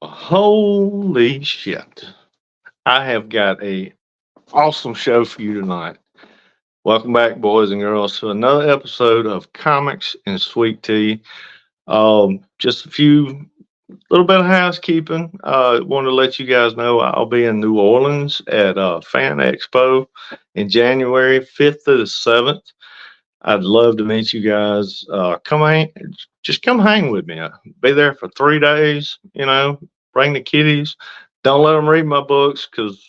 Holy shit. I have got a awesome show for you tonight. Welcome back, boys and girls, to another episode of Comics and Sweet Tea. Just a few little bit of housekeeping. Want to let you guys know I'll be in New Orleans at Fan Expo in January 5th to the 7th. I'd love to meet you guys. Just come hang with me. I'll be there for 3 days. Bring the kiddies. Don't let them read my books because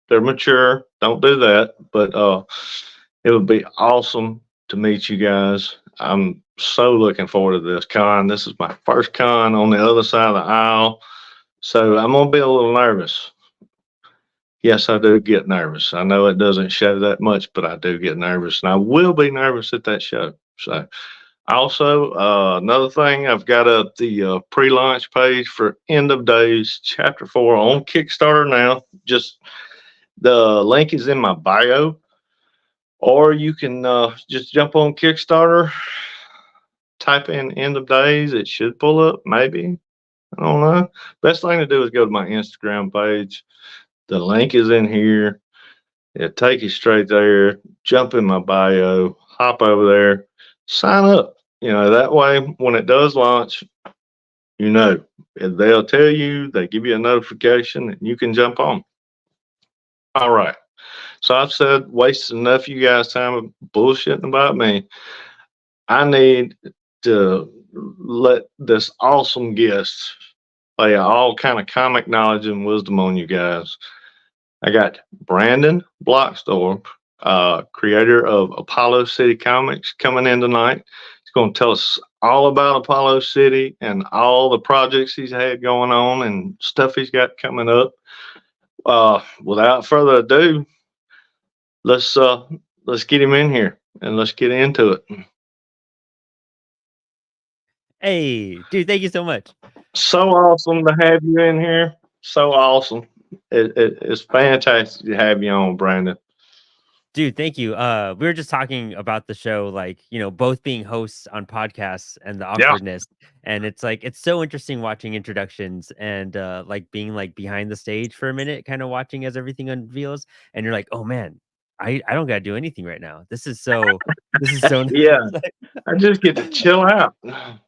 they're mature. Don't do that. But it would be awesome to meet you guys. I'm so looking forward to this con. This is my first con on the other side of the aisle. So I'm going to be a little nervous. Yes, I do get nervous. I know it doesn't show that much, but I do get nervous. And I will be nervous at that show. So, also, another thing, I've got up the pre launch page for End of Days Chapter 4 on Kickstarter now. Just the link is in my bio, or you can just jump on Kickstarter, type in End of Days. It should pull up, maybe. I don't know. Best thing to do is go to my Instagram page. The link is in here. It'll take you straight there. Jump in my bio, hop over there, sign up. That way, when it does launch, you know, they'll tell you, they give you a notification, and you can jump on. All right. So I've said, wasted enough of you guys' time bullshitting about me. I need to let this awesome guest lay all kind of comic knowledge and wisdom on you guys. I got Brandon Bloxdorf, creator of Apollo City Comics, coming in tonight. He's going to tell us all about Apollo City and all the projects he's had going on and stuff he's got coming up. Without further ado, let's get him in here and let's get into it. Hey, dude, thank you so much. So awesome to have you in here. So awesome. It's fantastic to have you on, Brandon. Dude, thank you. We were just talking about the show, like, both being hosts on podcasts and the Yeah. awkwardness. And it's like, it's so interesting watching introductions and like being like behind the stage for a minute, kind of watching as everything unveils. And you're like, oh man, I don't gotta do anything right now. This is so Yeah. I just get to chill out.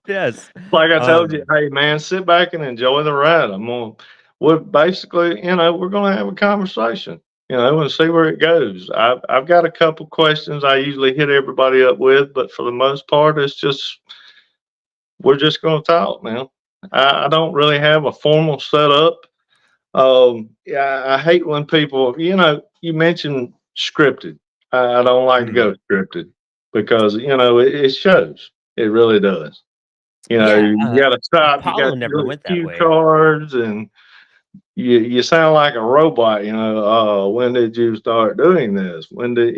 yes. Like I told you, hey man, sit back and enjoy the ride. We're basically, we're gonna have a conversation, and see where it goes. I've got a couple questions I usually hit everybody up with, but for the most part, we're just gonna talk, man. I don't really have a formal setup. Yeah, I hate when people, you mentioned scripted. I don't like to go scripted because it shows. It really does. Yeah, You got to stop. You Apollo got never your went that cue way. cards, and you sound like a robot. When did you start doing this? When did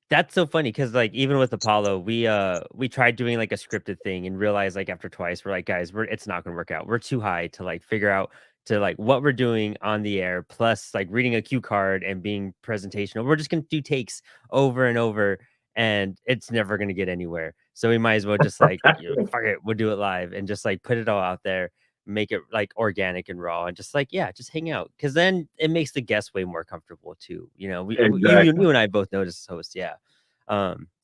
That's so funny because like even with Apollo, we tried doing like a scripted thing and realized like after twice we're like, guys, it's not gonna work out. We're too high to like figure out to like what we're doing on the air, plus like reading a cue card and being presentational. We're just gonna do takes over and over, and it's never gonna get anywhere. So we might as well just like fuck it, we'll do it live and just like put it all out there, make it like organic and raw, and just like just hang out because then it makes the guests way more comfortable too. exactly? You and I both know as hosts, yeah.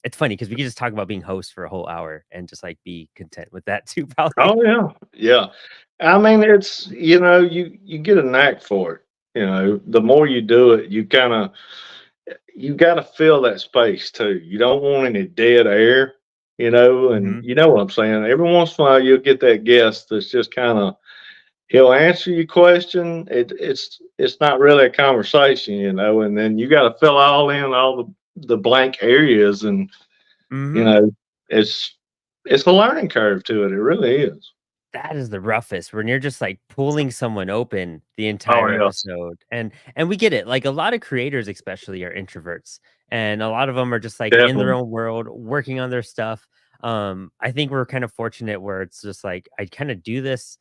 It's funny because we could just talk about being hosts for a whole hour and just like be content with that too, probably. Oh yeah, yeah. I mean, it's you get a knack for it. The more you do it, you got to fill that space too. You don't want any dead air. And Hmm. you know what I'm saying. Every once in a while, you'll get that guest that's just kind of he'll answer your question. It's not really a conversation, and then you got to fill all the blank areas, and you Hmm. know, it's it's a learning curve to it. It really is. That is the roughest when you're just like pulling someone open the Oh entire yeah, episode. And we get it. Like a lot of creators, especially, are introverts, and a lot of them are just like in their definitely. own world, working on their stuff. I think we're kind of fortunate where it's just like I kind of do this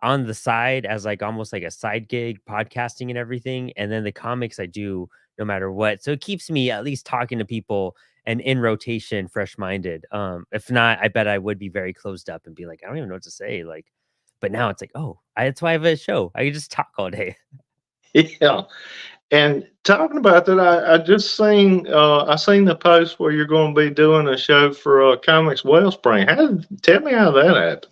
on the side as like almost like a side gig, podcasting and everything. And then the comics I do no matter what. So it keeps me at least talking to people and in rotation, fresh minded. If not, I bet I would be very closed up and be like, I don't even know what to say. Like, but now it's like, oh, that's why I have a show. I can just talk all day. Yeah. And talking about that, I just seen I seen the post where you're going to be doing a show for Comics Wellspring. Tell me how that happened?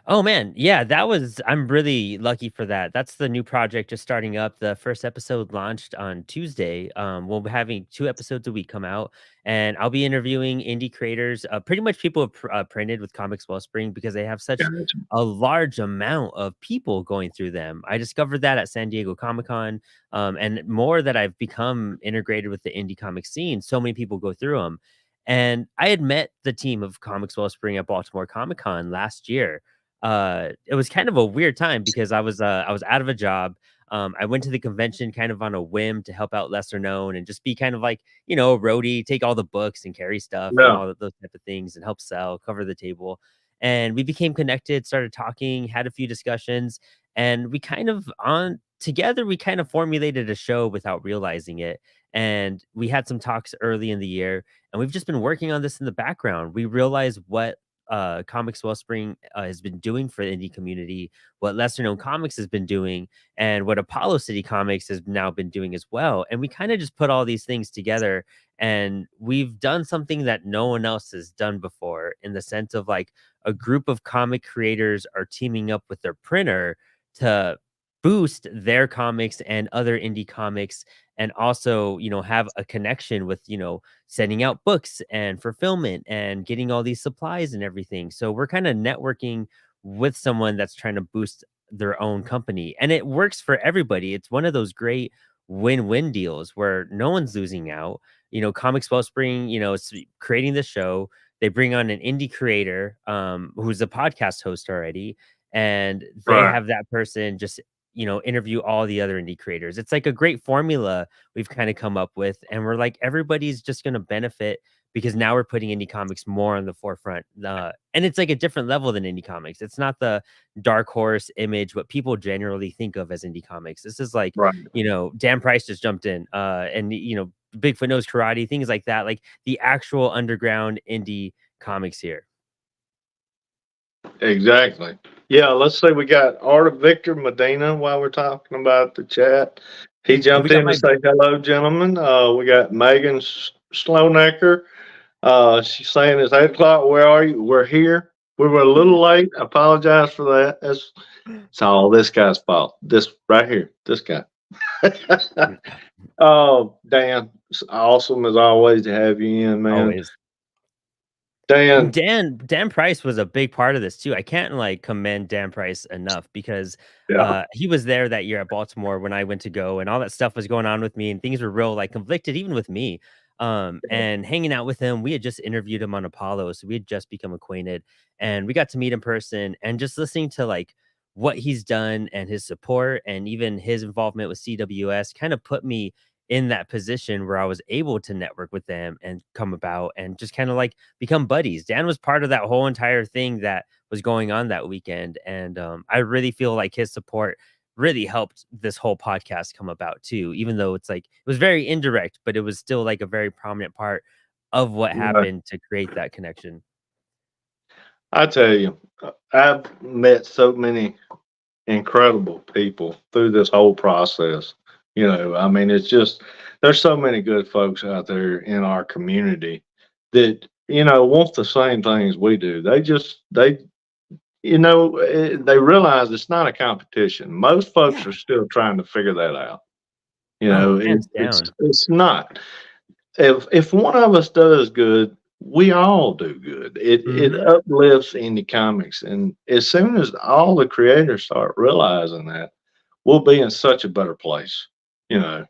Oh man, yeah, that was I'm really lucky for that. That's the new project just starting up. The first episode launched on Tuesday. We'll be having 2 episodes a week come out, and I'll be interviewing indie creators, pretty much people who have printed with Comics Wellspring because they have such Gotcha. a large amount of people going through them. I discovered that at San Diego Comic Con, and more that I've become integrated with the indie comic scene. So many people go through them. And I had met the team of Comics Wellspring at Baltimore Comic Con last year. It was kind of a weird time because I was out of a job. I went to the convention kind of on a whim to help out lesser known and just be kind of like, a roadie, take all the books and carry stuff and Yeah. all of those type of things and help sell, cover the table. And we became connected, started talking, had a few discussions, and we kind of on together we kind of formulated a show without realizing it. And we had some talks early in the year, and we've just been working on this in the background. We realized what Comics Wellspring has been doing for the indie community, what lesser known comics has been doing, and what Apollo City Comics has now been doing as well. And we kind of just put all these things together, and we've done something that no one else has done before, in the sense of like a group of comic creators are teaming up with their printer to boost their comics and other indie comics, and also have a connection with sending out books and fulfillment and getting all these supplies and everything. So we're kind of networking with someone that's trying to boost their own company, and it works for everybody. It's one of those great win-win deals where no one's losing out. Comics Wellspring, it's creating the show. They bring on an indie creator who's a podcast host already, and they Right. have that person just interview all the other indie creators. It's like a great formula we've kind of come up with, and we're like, everybody's just going to benefit because now we're putting indie comics more on the forefront. And it's like a different level than indie comics. It's not the dark horse image what people generally think of as indie comics. This is like, Right. Dan Price just jumped in, and Bigfoot Knows Karate, things like that, like the actual underground indie comics here. Exactly. Yeah, let's say we got Art Victor Medina while we're talking about the chat. He And we jumped got in to my say hello, gentlemen. We got Megan Slonecker. She's saying it's 8 o'clock. Where are you? We're here. We were a little late. I apologize for that. It's all this guy's fault. This right here. This guy. Oh, Dan, it's awesome as always to have you in, man. always. And Dan, Dan Price was a big part of this too. I can't like commend Dan Price enough because yeah, he was there that year at Baltimore when I went to go, and all that stuff was going on with me, and things were real like conflicted even with me. And hanging out with him, we had just interviewed him on Apollo, so we had just become acquainted, and we got to meet in person, and just listening to like what he's done and his support and even his involvement with CWS kind of put me in that position where I was able to network with them and come about and just kind of like become buddies. Dan was part of that whole entire thing that was going on that weekend, and I really feel like his support really helped this whole podcast come about too. Even though it's like it was very indirect, but it was still like a very prominent part of what yeah. happened to create that connection. I tell you, I've met so many incredible people through this whole process. I mean, it's just there's so many good folks out there in our community that want the same things we do. They realize it's not a competition. Most folks Yeah. are still trying to figure that out. Oh, It, hands it's down. it's not. If one of us does good, we all do good. It Hmm. uplifts indie comics, and as soon as all the creators start realizing that, we'll be in such a better place. You know,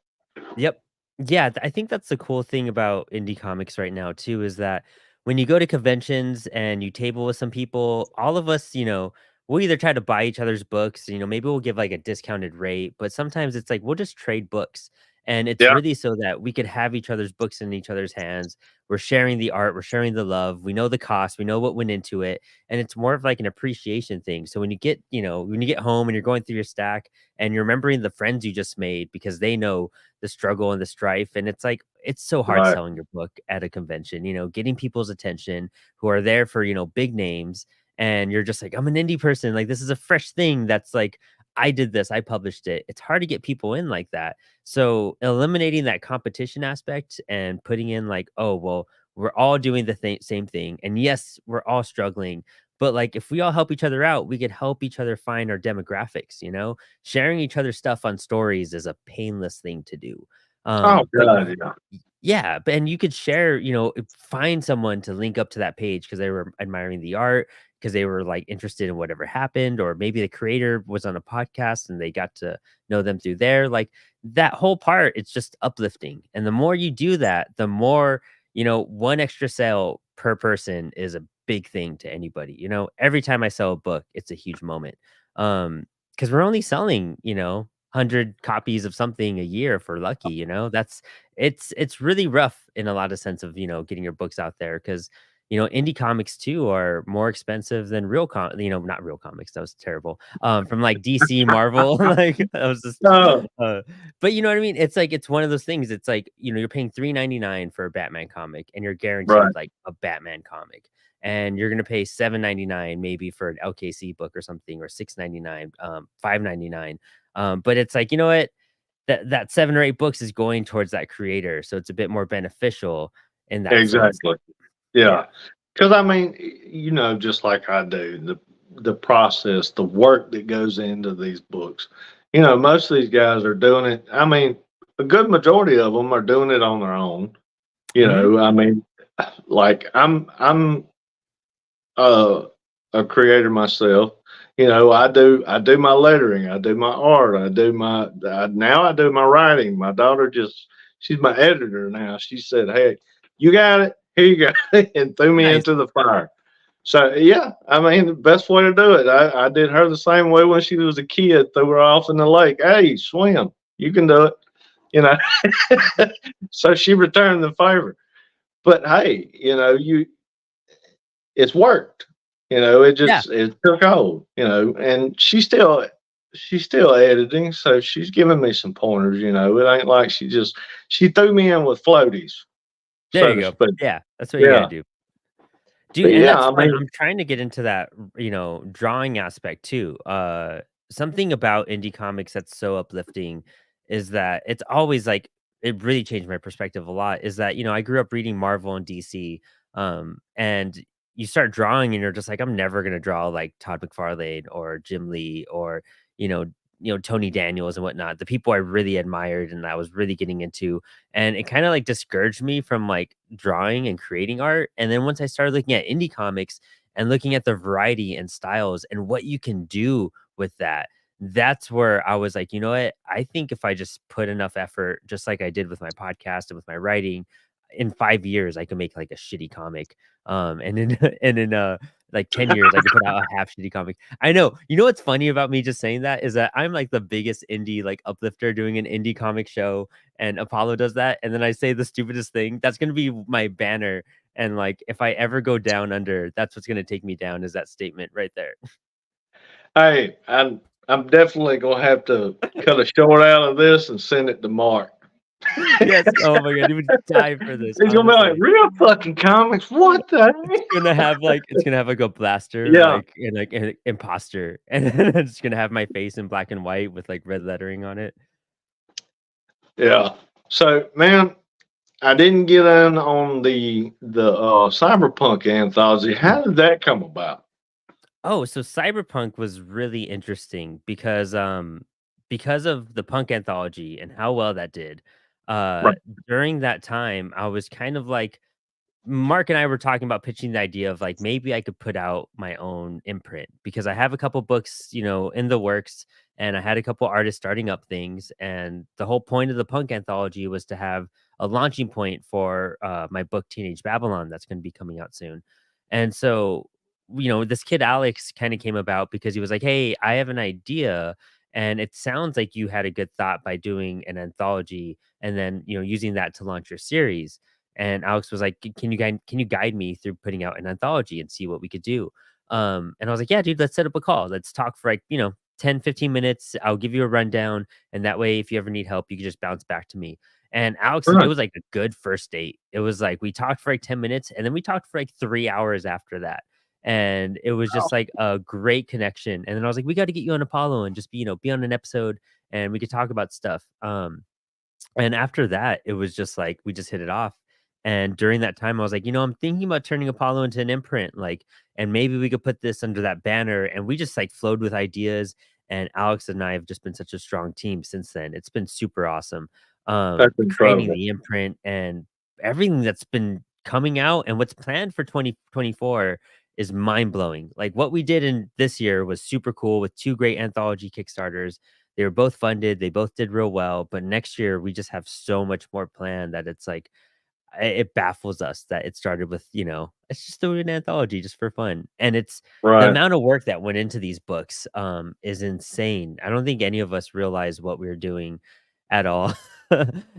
Yep. Yeah, I think that's the cool thing about indie comics right now too, is that when you go to conventions and you table with some people, all of us, we'll either try to buy each other's books, maybe we'll give like a discounted rate, but sometimes it's like we'll just trade books. And it's yeah, really so that we could have each other's books in each other's hands. We're sharing the art, we're sharing the love, we know the cost, we know what went into it, and it's more of like an appreciation thing. So when you get home and you're going through your stack and you're remembering the friends you just made because they know the struggle and the strife. And it's like, it's so hard right, selling your book at a convention, getting people's attention who are there for, big names. and you're just like, I'm an indie person, like this is a fresh thing that's like, I did this, I published it. It's hard to get people in like that. So eliminating that competition aspect and putting in like, oh, well, we're all doing the same thing. And yes, we're all struggling. But like if we all help each other out, we could help each other find our demographics, you know? Sharing each other's stuff on stories is a painless thing to do. Oh But God, yeah. yeah, but and you could share, find someone to link up to that page because they were admiring the art, because they were like interested in whatever happened, or maybe the creator was on a podcast and they got to know them through there. Like that whole part, it's just uplifting. And the more you do that, the more, one extra sale per person is a big thing to anybody. Every time I sell a book, it's a huge moment. Because we're only selling, 100 copies of something a year if we're lucky, that's it's really rough in a lot of sense of, getting your books out there because, indie comics too are more expensive than not real comics. That was terrible. From like DC, Marvel, like that was just, Oh, uh, but you know what I mean? It's like, it's one of those things. It's like, you're paying $3.99 for a Batman comic and you're guaranteed right. like a Batman comic. And you're gonna pay $7.99 maybe for an LKC book or something, or $6.99, $5.99. But it's like, you know what? That 7 or 8 books is going towards that creator, so it's a bit more beneficial in that sense. Exactly. Yeah. Yeah. Because I mean, just like I do, the process, the work that goes into these books. Most of these guys are doing it. I mean, a good majority of them are doing it on their own. Mhm. I mean, like I'm uh, a creator myself. I do my lettering, I do my art, now I do my writing. My daughter she's my editor now. She said, "Hey, you got it. Here you go," and threw me Nice. into the fire. So yeah, I mean the best way to do it. I did her the same way when she was a kid. Threw her off in the lake. Hey, swim. You can do it. You know. So she returned the favor. But hey, it's worked. It Yeah. just it took hold. And she's still editing, so she's giving me some pointers. It ain't like she threw me in with floaties, There so you to go. speak. Yeah, that's what you gotta Yeah, do. but Dude, and yeah, that's I fun. mean, I'm trying to get into that, drawing aspect too. Something about indie comics that's so uplifting is that it's always like, it really changed my perspective a lot, is that, I grew up reading Marvel and DC, and you start drawing and you're just like, I'm never gonna draw like Todd McFarlane or Jim Lee or, you know, Tony Daniels and whatnot, the people I really admired and I was really getting into. And it kind of like discouraged me from like drawing and creating art. And then once I started looking at indie comics and looking at the variety and styles and what you can do with that, that's where I was like, you know what? I think if I just put enough effort, just like I did with my podcast and with my writing, in 5 years I could make like a shitty comic. And in and in like 10 years I could put out a half shitty comic. I know. You know what's funny about me just saying that is that I'm like the biggest indie like uplifter doing an indie comic show, and Apollo does that, and then I say the stupidest thing. That's gonna be my banner. And like if I ever go down under, that's what's gonna take me down, is that statement right there. hey, I'm definitely gonna have to cut a short out of this and send it to Mark. Yes. Oh my god, he would die for this, He's gonna be like, honestly. "Real fucking comics? What the It's gonna have like a blaster, Yeah, like, and like an imposter, and then it's gonna have my face in black and white with like red lettering on it. yeah. So, man, I didn't get in on the cyberpunk anthology. How did that come about? Oh, so Cyberpunk was really interesting because of the punk anthology and how well that did. Right. During that time, I was kind of like, Mark and I were talking about pitching the idea of like maybe I could put out my own imprint because I have a couple books, in the works, and I had a couple artists starting up things. And the whole point of the punk anthology was to have a launching point for my book Teenage Babylon that's going to be coming out soon. And so, this kid Alex kind of came about because he was like, "Hey, I have an idea." And it sounds like you had a good thought by doing an anthology and then, using that to launch your series. And Alex was like, can you guide me through putting out an anthology and see what we could do?" And I was like, "Yeah, dude, let's set up a call. Let's talk for like, 10, 15 minutes. I'll give you a rundown. And that way, if you ever need help, you can just bounce back to me." And Alex, it Right. was like a good first date. It was like we talked for like 10 minutes and then we talked for like 3 hours after that. and it was Oh, just like a great connection. And then I was like, we got to get you on Apollo and just be, be on an episode and we could talk about stuff. And after that, it was just like we just hit it off. And during that time, I was like, I'm thinking about turning Apollo into an imprint, like, and maybe we could put this under that banner. And we just like flowed with ideas. And Alex and I have just been such a strong team since then. It's been super awesome. that's Creating incredible. the imprint and everything that's been coming out and what's planned for 2024 is mind blowing. Like what we did in this year was super cool with two great anthology Kickstarters. They were both funded. They both did real well. But next year, we just have so much more planned that it's like it baffles us that it started with, it's just doing an anthology just for fun. And it's the Right. amount of work that went into these books is insane. I don't think any of us realized what we were doing at all.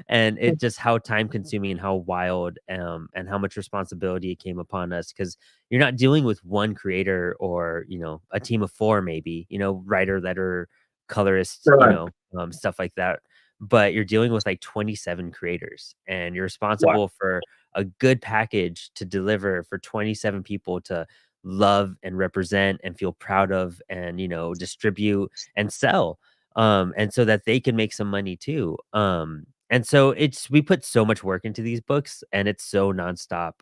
And it just how time consuming and how wild and how much responsibility it came upon us because you're not dealing with one creator or, a team of four, maybe, writer, letter, colorist, Right. stuff like that, but you're dealing with like 27 creators and you're Wow. responsible for a good package to deliver for 27 people to love and represent and feel proud of and distribute and sell, and so that they can make some money too. And so we put so much work into these books and it's so nonstop.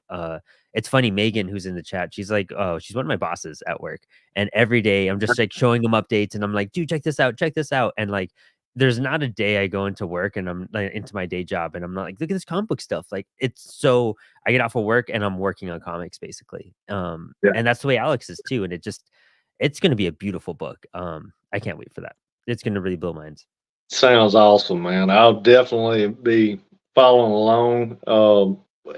It's funny, Megan, who's in the chat, she's like, oh, she's one of my bosses at work, and every day I'm just like showing them updates and I'm like, dude, check this out, and like there's not a day I go into work and I'm like into my day job and I'm not like, look at this comic book stuff. Like it's so I get off of work and I'm working on comics basically. Yeah. And that's the way Alex is too. And it's gonna be a beautiful book. I can't wait for that. It's gonna really blow minds. Sounds awesome, man. I'll definitely be following along.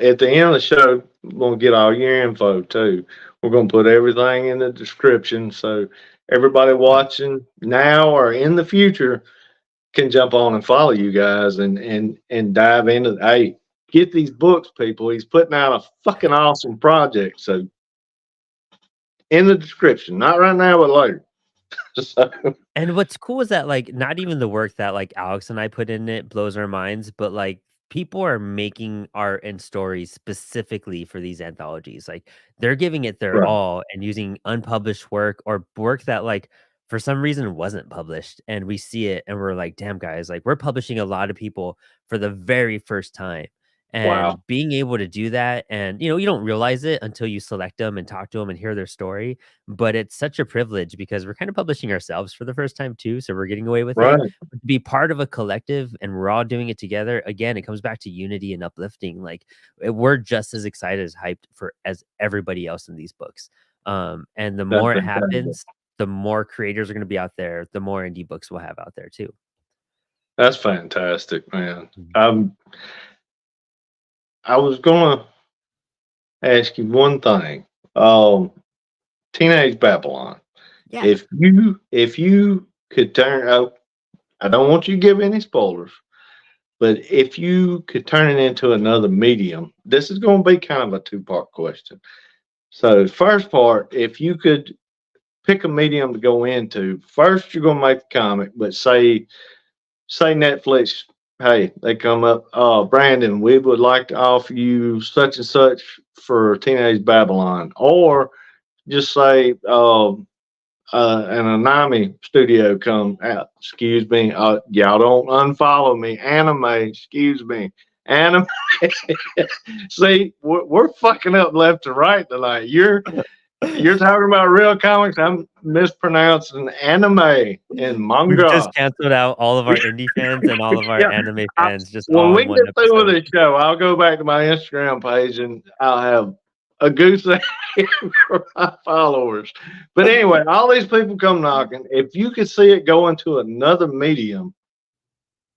At the end of the show, we're going to get all your info too. We're going to put everything in the description so everybody Yeah. watching now or in the future can jump on and follow you guys and dive into. Hey, get these books, people. He's putting out a fucking awesome project. So in the description, not right now, but later. So, And what's cool is that, like, not even the work that, like, Alex and I put in it blows our minds, but, like, people are making art and stories specifically for these anthologies. Like, they're giving it their right, all and using unpublished work or work that, like, for some reason wasn't published. And we see it and we're like, damn, guys, like, we're publishing a lot of people for the very first time. wow, And being able to do that, and you don't realize it until you select them and talk to them and hear their story, but it's such a privilege because we're kind of publishing ourselves for the first time too, so we're getting away with it. right. But to be part of a collective and we're all doing it together, again, it comes back to unity and uplifting. Like we're just as excited as hyped for as everybody else in these books. And the That's more it fantastic. happens, the more creators are going to be out there, the more indie books we'll have out there too. That's fantastic, man. Mhm. Um, I was gonna ask you one thing. Um, Teenage Babylon. Yeah. If you could turn out, I don't want you to give any spoilers, but if you could turn it into another medium, this is going to be kind of a two-part question. So, first part, if you could pick a medium to go into, first you're going to make the comic, but say Netflix, hey, they come up, Brandon, we would like to offer you such and such for Teenage Babylon, or just say, an Anami studio come out. Excuse me, y'all don't unfollow me. Anime, excuse me, anime. See, we're fucking up left and right tonight. You're talking about real comics. I'm mispronouncing anime and We've manga. just canceled out all of our indie fans and all of our Yeah, anime I, fans just when all we in one get through with episode. this show, I'll go back to my Instagram page and I'll have a goose egg for my followers. But anyway, all these people come knocking. If you could see it go into another medium,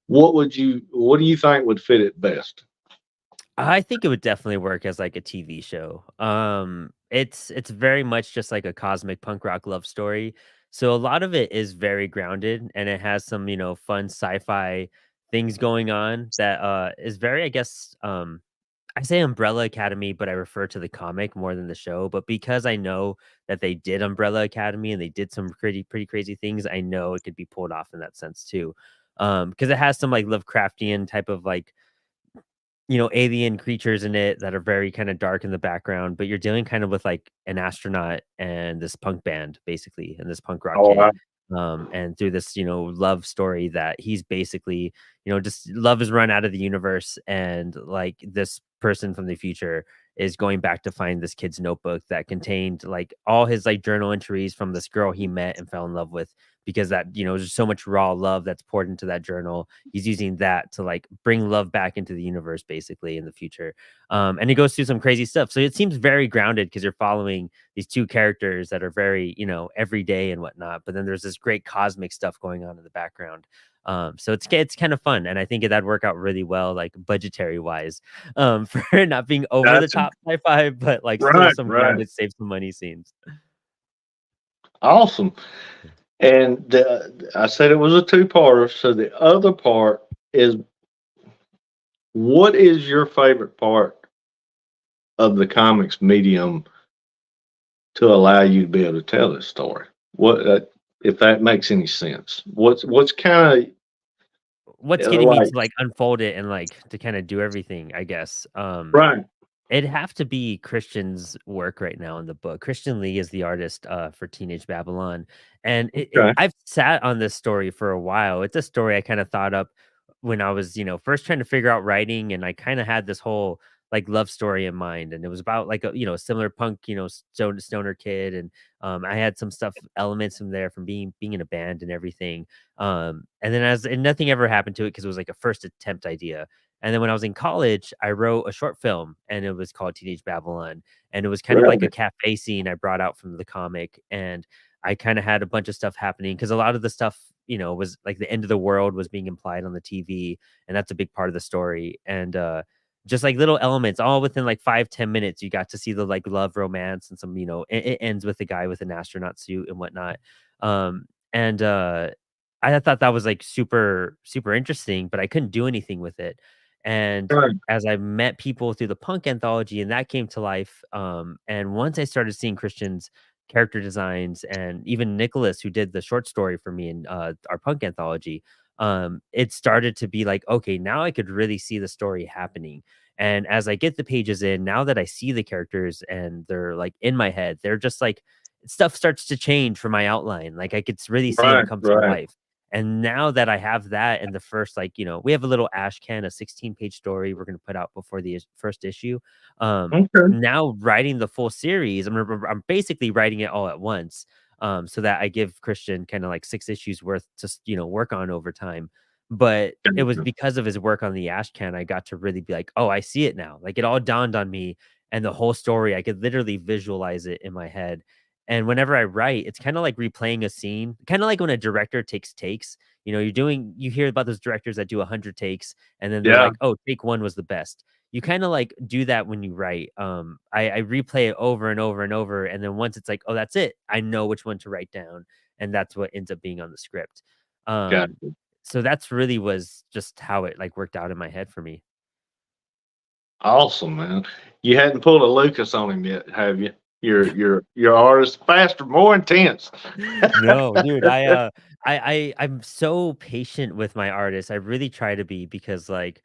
what do you think would fit it best? I think it would definitely work as like a TV show. It's very much just like a cosmic punk rock love story. So a lot of it is very grounded and it has some, fun sci-fi things going on that is very, I guess, I say Umbrella Academy, but I refer to the comic more than the show. But because I know that they did Umbrella Academy and they did some pretty crazy things, I know it could be pulled off in that sense too. Because it has some like Lovecraftian type of like alien creatures in it that are very kind of dark in the background, but you're dealing kind of with like an astronaut and this punk band basically, and this punk rock Oh, kid. And through this, love story that he's basically, just love is run out of the universe, and like this person from the future is going back to find this kid's notebook that contained like all his like journal entries from this girl he met and fell in love with, because that, there's so much raw love that's poured into that journal. He's using that to like bring love back into the universe basically in the future. And it goes through some crazy stuff. So it seems very grounded because you're following these two characters that are very, everyday and whatnot. But then there's this great cosmic stuff going on in the background. So it's kind of fun, and I think that'd work out really well, like budgetary wise, for it not being over the that's top sci-fi, but like still right, some right. grounded, save some money scenes. Awesome. And I said it was a two-parter. So the other part is, what is your favorite part of the comics medium to allow you to be able to tell this story? What, if that makes any sense? What's kind What's of getting me like to like unfold it and like to kind of do everything, I guess. right? It'd have to be Christian's work right now in the book. Christian Lee is the artist for Teenage Babylon, and Okay, I've sat on this story for a while. It's a story I kind of thought up when I was, first trying to figure out writing, and I kind of had this whole like love story in mind, and it was about like a similar punk, stoner kid, and I had some stuff elements from there from being in a band and everything. And then and nothing ever happened to it because it was like a first attempt idea. And then when I was in college, I wrote a short film, and it was called Teenage Babylon. And it was kind of like a right, cafe scene I brought out from the comic. And I kind of had a bunch of stuff happening because a lot of the stuff, was like the end of the world was being implied on the TV. And that's a big part of the story. And just like little elements, all within like 5-10 minutes, you got to see the like love romance and some, it ends with a guy with an astronaut suit and whatnot. And I thought that was like super, super interesting, but I couldn't do anything with it. And right. as I met people through the punk anthology and that came to life, and once I started seeing Christian's character designs and even Nicholas, who did the short story for me in our punk anthology, it started to be like, okay, now I could really see the story happening. And as I get the pages in, now that I see the characters and they're like in my head, they're just like stuff starts to change for my outline. Like I could really see them Right, come to right. life. And now that I have that in the first, like, we have a little ash can, a 16-page story we're going to put out before the first issue. Okay. Now writing the full series, I'm basically writing it all at once. So that I give Christian kind of like 6 issues worth to, work on over time. But it was because of his work on the ash can, I got to really be like, oh, I see it now. Like it all dawned on me, and the whole story, I could literally visualize it in my head. And whenever I write, it's kind of like replaying a scene, kind of like when a director takes takes. You hear about those directors that do 100 takes, and then they're Yeah, like, oh, take one was the best. You kind of like do that when you write. I replay it over and over and over. And then once it's like, oh, that's it, I know which one to write down. And that's what ends up being on the script. got Um, you. so that's really was just how it like worked out in my head for me. Awesome, man. You hadn't pulled a Lucas on him yet, have you? Your artist faster, more intense. No, dude, I'm so patient with my artists. I really try to be because like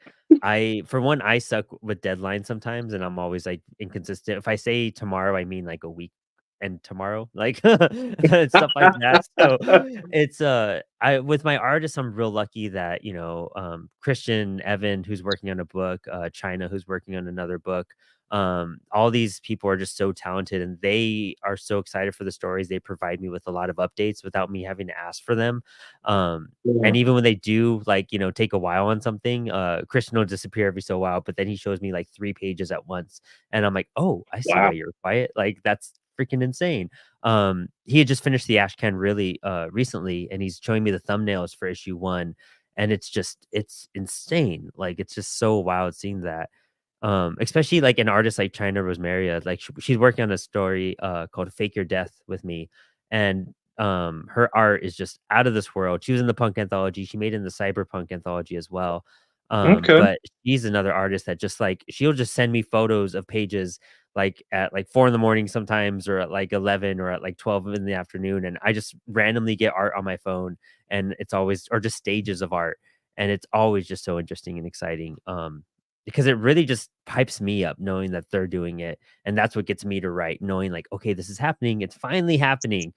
for one, I suck with deadlines sometimes, and I'm always like inconsistent. If I say tomorrow, I mean like a week and tomorrow, like and stuff like that. So it's I with my artists, I'm real lucky that, Christian, Evan, who's working on a book, China, who's working on another book. All these people are just so talented, and they are so excited for the stories. They provide me with a lot of updates without me having to ask for them. um Yeah, and even when they do like, take a while on something, Christian will disappear every so while, but then he shows me like 3 pages at once, and I'm like, oh, I see why wow. you're quiet. Like that's freaking insane. He had just finished the ashcan really recently, and he's showing me the thumbnails for issue 1, and it's insane. Like it's just so wild seeing that. Especially like an artist like China Rosemaria, like she's working on a story called Fake Your Death with me. And her art is just out of this world. She was in the punk anthology, she made it in the cyberpunk anthology as well. Okay, But she's another artist that just like she'll just send me photos of pages like at like 4 in the morning sometimes, or at like 11, or at like 12 in the afternoon, and I just randomly get art on my phone, and it's always or just stages of art, and it's always just so interesting and exciting. because it really just pipes me up knowing that they're doing it, and that's what gets me to write, knowing like, okay, this is happening, it's finally happening.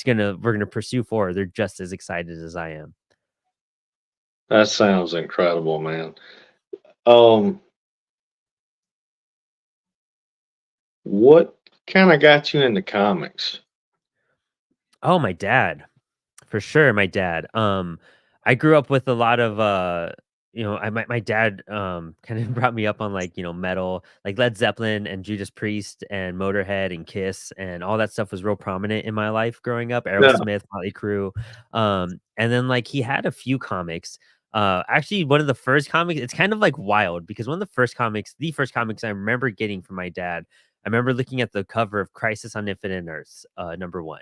We're gonna pursue forward. They're just as excited as I am. That sounds incredible, man. Um, what kind of got you into comics? Oh, my dad. For sure, my dad. I grew up with a lot of my dad kind of brought me up on like, metal, like Led Zeppelin and Judas Priest and Motorhead and Kiss and all that stuff was real prominent in my life growing up. Yeah, Aerosmith, Motley Crue. And then like he had a few comics. Actually one of the first comics, it's kind of like wild because one of the first comics I remember getting from my dad, I remember looking at the cover of Crisis on Infinite Earths, #1.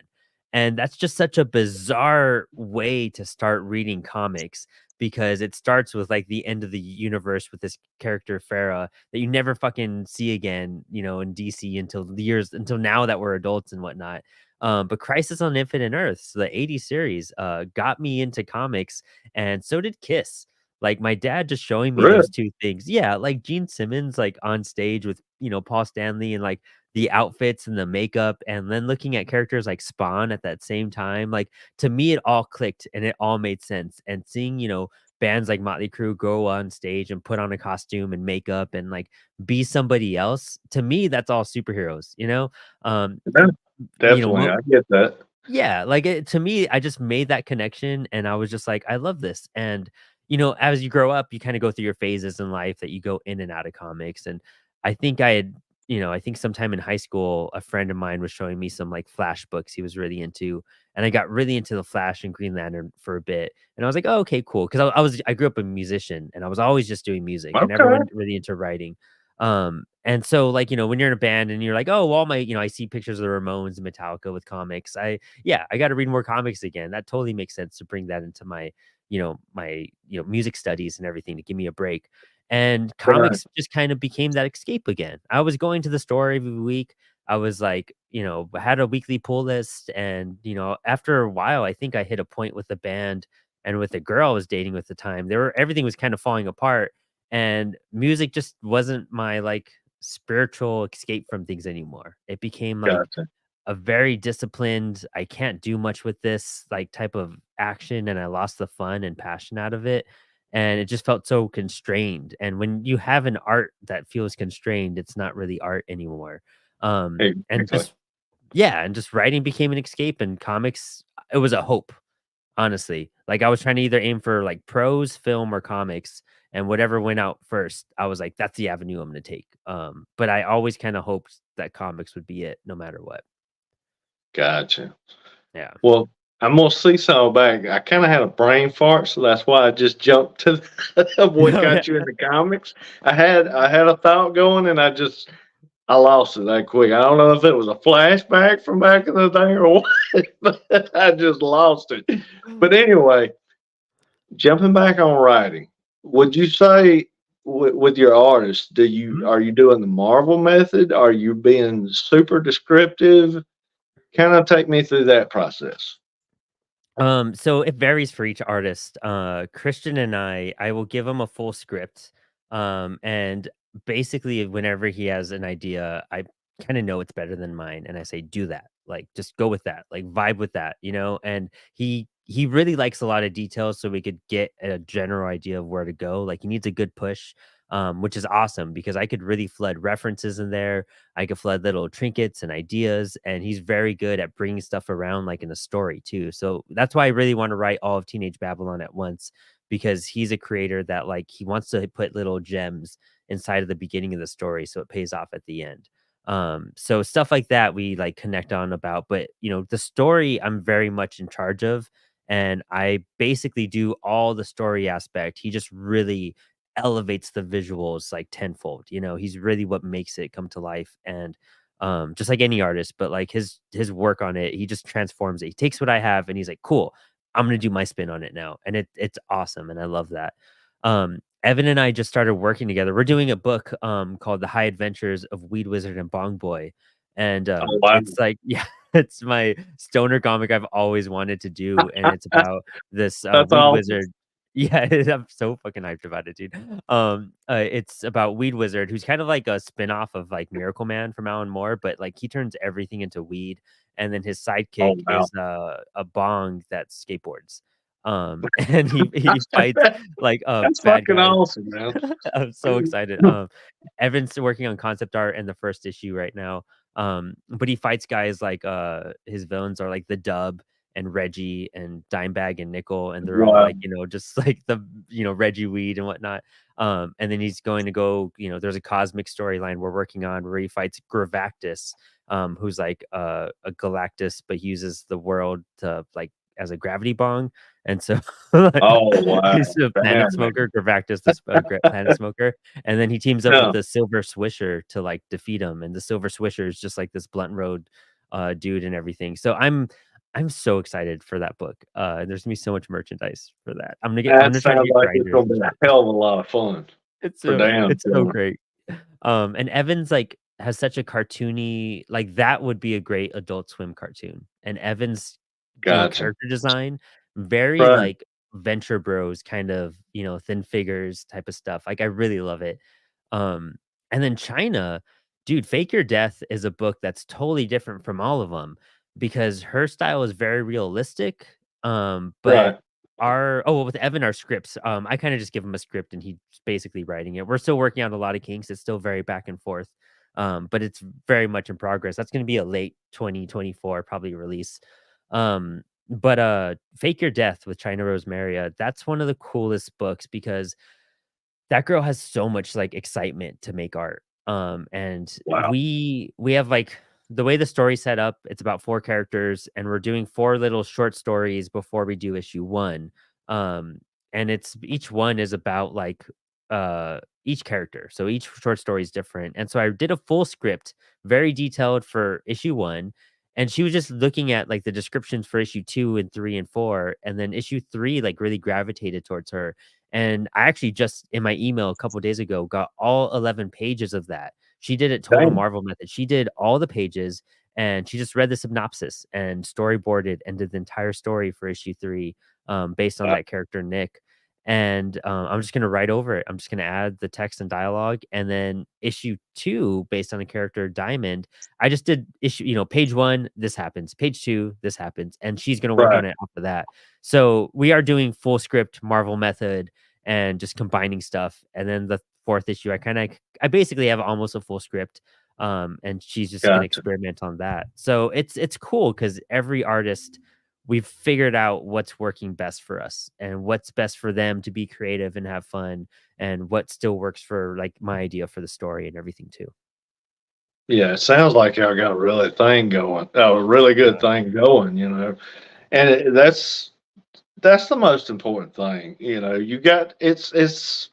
And that's just such a bizarre way to start reading comics because it starts with like the end of the universe with this character Farah that you never fucking see again, in DC until now that we're adults and whatnot. But Crisis on Infinite Earths, the '80s series, got me into comics, and so did Kiss. Like my dad just showing me really? those two things. Yeah, like Gene Simmons, like on stage with Paul Stanley and like the outfits and the makeup, and then looking at characters like Spawn at that same time, like, to me, it all clicked and it all made sense, and seeing, bands like Motley Crue go on stage and put on a costume and makeup and, like, be somebody else, to me, that's all superheroes, you know? Yeah, M definitely. I get that. yeah, like, to me, I just made that connection, and I was just like, "I love this," and, as you grow up, you kinda go through your phases in life that you go in and out of comics, and I think I think sometime in high school, a friend of mine was showing me some, like, Flash books he was really into, and I got really into The Flash and Green Lantern for a bit, and I was like, "Oh, okay, cool," 'cause I grew up a musician, and I was always just doing music. I never Okay. went really into writing. And so, like, when you're in a band and you're like, "Oh, well, I see pictures of the Ramones and Metallica with comics. I gotta read more comics again." That totally makes sense to bring that into my music studies and everything to give me a break. And Right. comics just kind of became that escape again. I was going to the store every week. I was like, had a weekly pull list. And, after a while, I think I hit a point with the band and with the girl I was dating at the time. Everything was kind of falling apart. And music just wasn't my like spiritual escape from things anymore. It became like Gotcha. a very disciplined, I can't do much with this like type of action, and I lost the fun and passion out of it. And it just felt so constrained. And when you have an art that feels constrained, it's not really art anymore. And Exactly. just writing became an escape, and comics, it was a hope, honestly. Like I was trying to either aim for like prose, film, or comics, and whatever went out first, I was like, that's the avenue I'm gonna take. But I always kind of hoped that comics would be it no matter what. Gotcha. Yeah. Well, I'm gonna see some back. I kind of had a brain fart, so that's why I just jumped to of what Oh, yeah. got you into comics. I had a thought going, and I lost it that quick. I don't know if it was a flashback from back in the day or what, but I just lost it. But anyway, jumping back on writing, would you say with your artists, Mhm. are you doing the Marvel method? Are you being super descriptive? Kind of take me through that process. So it varies for each artist. Christian and I will give him a full script. And basically whenever he has an idea, I kind of know it's better than mine. And I say, do that. Like just go with that. Like vibe with that. And he really likes a lot of details so we could get a general idea of where to go. Like he needs a good push. Which is awesome because I could really flood references in there. I could flood little trinkets and ideas, and he's very good at bringing stuff around like in a story too. So that's why I really want to write all of Teenage Babylon at once, because he's a creator that like he wants to put little gems inside of the beginning of the story so it pays off at the end. So stuff like that we like connect on about, but the story I'm very much in charge of, and I basically do all the story aspect. He just really elevates the visuals like tenfold. He's really what makes it come to life. And just like any artist, but like his work on it, he just transforms it. He takes what I have and he's like, cool, I'm gonna do my spin on it now. And it's awesome. And I love that. Evan and I just started working together. We're doing a book called The High Adventures of Weed Wizard and Bong Boy. And Oh wow, it's like, yeah, it's my stoner comic I've always wanted to do. And it's about this that's weed awesome. wizard. Yeah, I'm so fucking hyped about it, dude. It's about Weed Wizard, who's kind of like a spin-off of like Miracle Man from Alan Moore, but like he turns everything into weed, and then his Oh sidekick wow, is a bong that skateboards. And he fights like that's bad fucking guys. awesome, man. I'm so excited. Evan's working on concept art and the first issue right now. But he fights guys like his villains are like the Dub and Reggie and Dimebag and Nickel, and they're all Wow. like, just like the Reggie Weed and whatnot. And then he's going to go, there's a cosmic storyline we're working on where he fights Gravactus, who's like a Galactus, but he uses the world to like as a gravity bong. And so Oh wow, he's a planet damn, smoker, Gravactus, the planet smoker. And then he teams up with yeah, the Silver Swisher to like defeat him. And the Silver Swisher is just like this blunt road dude and everything. So I'm so excited for that book. There's gonna be so much merchandise for that. I'm that gonna try to sounds get like it's grinders gonna and be a shit. hell of a lot of fun. It's For so damn it's so sure. great. And Evans like has such a cartoony like that would be a great Adult Swim cartoon. And Evans, Gotcha. character design very Right. like Venture Bros kind of, thin figures type of stuff. Like I really love it. Um and then China, dude, Fake Your Death is a book that's totally different from all of them because her style is very realistic. But Right. well, with Evan, our scripts, I kind of just give him a script and he's basically writing it. We're still working out a lot of kinks. It's still very back and forth. But it's very much in progress. That's going to be a late 2024 probably release. But Fake Your Death with China Rose Maria, that's one of the coolest books because that girl has so much like excitement to make art. And Wow. we have like the way the story's set up, it's about 4 characters, and we're doing 4 little short stories before we do issue 1. Um, and it's each one is about like each character. So each short story is different. And so I did a full script, very detailed for issue 1. And she was just looking at like the descriptions for issue 2 and 3 and 4. And then issue 3 like really gravitated towards her, and I actually just in my email a couple days ago got all 11 pages of that. She did it total Damn. Marvel method. She did all the pages and she just read the synopsis and storyboarded and did the entire story for issue 3 based on Wow. that character Nick. And I'm just gonna write over it. I'm just gonna add the text and dialogue, and then issue 2 based on the character Diamond. I just did issue, page 1, this happens. Page 2, this happens, and she's gonna work Right. on it after that. So we are doing full script Marvel method and just combining stuff. And then the 4th issue, I basically have almost a full script. And she's just gonna Gotcha. experiment on that. So it's cool because every artist, we've figured out what's working best for us and what's best for them to be creative and have fun, and what still works for like my idea for the story and everything too. Yeah, it sounds like y'all got a really thing going. A really good Yeah. thing going. And that's the most important thing. You got it's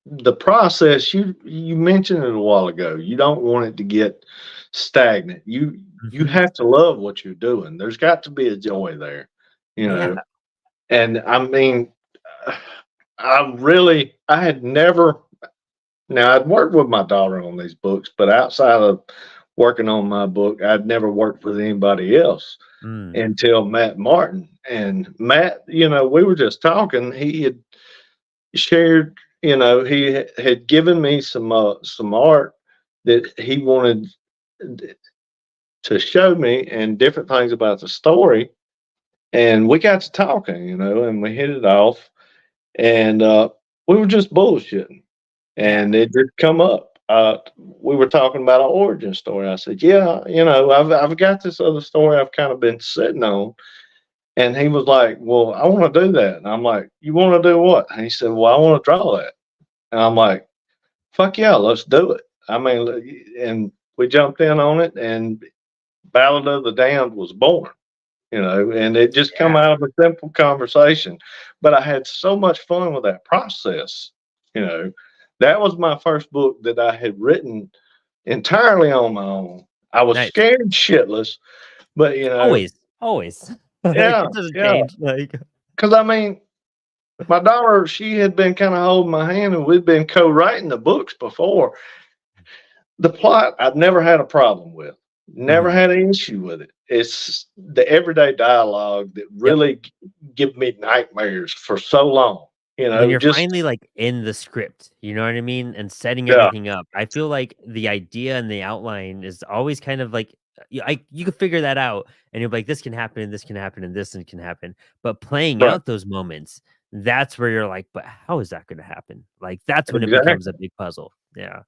the process. You mentioned it a while ago. You don't want it to get stagnant. You Mhm. have to love what you're doing. There's got to be a joy there. You Yeah. know, and I mean, uh, I had never. Now I'd worked with my daughter on these books, but outside of working on my book, I'd never worked with anybody else Mm. until Matt Martin. And Matt, we were just talking. He had shared, he had given me some art that he wanted to show me and different things about the story. And we got to talking, and we hit it off. And we were just bullshitting. Yeah. And it did come up. We were talking about an origin story. I said, "Yeah, I've got this other story I've kind of been sitting on." And he was like, "Well, I want to do that." And I'm like, "You want to do what?" And he said, "Well, I want to draw that." And I'm like, "Fuck yeah, let's do it." I mean, and we jumped in on it, and Ballad of the Damned was born. And it just come Yeah. out of a simple conversation. But I had so much fun with that process. You know, that was my first book that I had written entirely on my own. I was Nice. scared shitless, but Always. Always. yeah, It doesn't yeah. change. Like Because I mean, my daughter, she had been kind of holding my hand, and we'd been co-writing the books before. The plot, I've never had a problem with. Never mhm. had an issue with it. It's the everyday dialogue that Yep. really give me nightmares for so long. when you're just finally, like, in the script, you know what I mean, and setting yeah, everything up, I feel like the idea and the outline is always kind of like, you could figure that out, and you'll be like, "This can happen, and this can happen, and this and can happen," but playing right, out those moments, that's where you're like, "But how is that gonna happen?" Like, that's when it becomes a exactly. big puzzle. Yeah.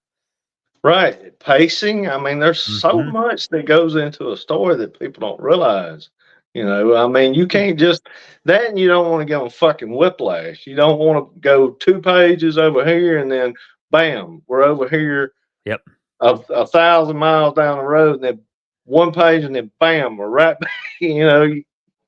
Right. Pacing. I mean, there's so Mhm. much that goes into a story that people don't realize. I mean, you Dude. can't just that, and you don't want to go on fucking whiplash. You don't want to go 2 pages over here and then bam, we're over here Yep. 1,000 miles down the road, and then 1 page, and then bam, we're right back.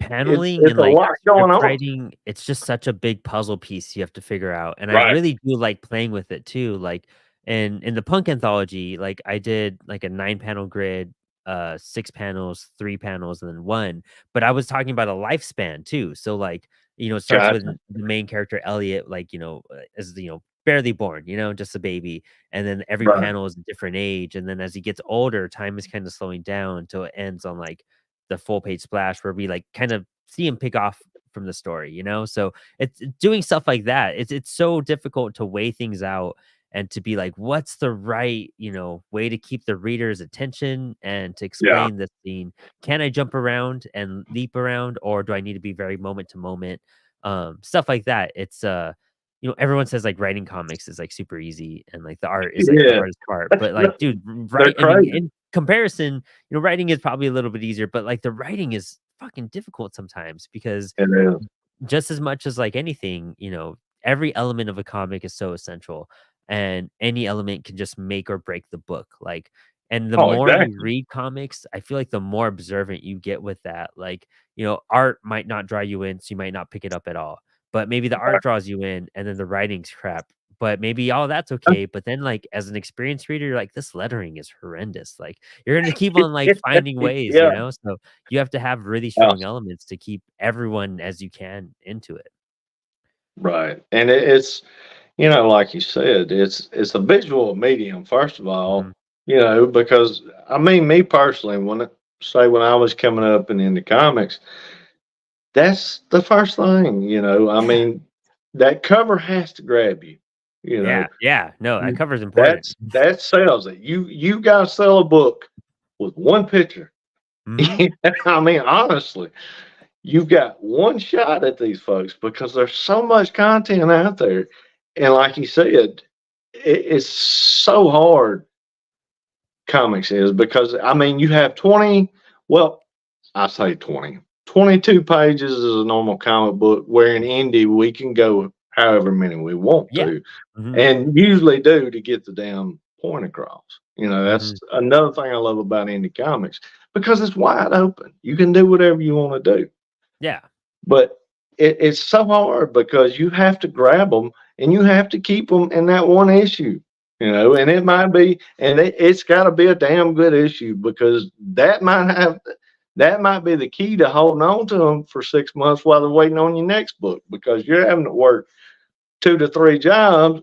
Paneling It's and, a like, lot going script on. writing, it's just such a big puzzle piece you have to figure out, and I Right. really do like playing with it too, like, in the Punk Anthology, like, I did, like, a 9-panel grid, 6 panels, 3 panels, and then 1, but I was talking about a lifespan too, so, like, it starts with Gotcha. the main character, Elliot, like, as, barely born, just a baby, and then every Right. panel is a different age, and then as he gets older, time is kinda slowing down until it ends on, like, the full page splash where we like kind of see him pick off from the story. So it's doing stuff like that. It's so difficult to weigh things out and to be like, what's the right, way to keep the reader's attention and to Yeah. explain this scene. Can I jump around and leap around, or do I need to be very moment to moment? Stuff like that. It's everyone says like writing comics is like super easy and like the art is like the Yeah. hardest part. But like, dude, They're I mean, crazy. in comparison, writing is probably a little bit easier, but, like, the writing is fucking difficult sometimes because It is. just as much as, like, anything, every element of a comic is so essential, and any element can just make or break the book, like and the Oh, more you exactly. read comics, I feel like the more observant you get with that, like, art might not draw you in, so you might not pick it up at all, but maybe the art draws you in, and then the writing's crap, but maybe all that's okay, but then, like, as an experienced reader, you're like, "This lettering is horrendous," like, you're gonna keep on, like, finding ways, Yeah. so you have to have really Yeah. strong elements to keep everyone as you can into it. Right. And it's, like you said, it's a visual medium, first of all, Mhm. because I mean, me personally, when I was coming up and into comics, that's the first thing, I Yeah. mean, that cover has to grab you, you know. Yeah, yeah. No, that cover's important. That sells it. You gotta sell a book with one picture. Mhm. I mean, honestly, you've got one shot at these folks because there's so much content out there. And like you said, it's so hard, comics is, because I mean, you have 20, well, I say 20, 22 pages is a normal comic book, where in indie we can go however many we want Yeah. to, Mhm. and usually do, to get the damn point across. That's Mhm. another thing I love about indie comics, because it's wide open. You can do whatever you want to do. Yeah. But it's so hard because you have to grab them, and you have to keep them in that one issue, and it might be, and it's got to be a damn good issue, because that might be the key to holding on to them for 6 months while they're waiting on your next book, because you're having to work 2 to 3 jobs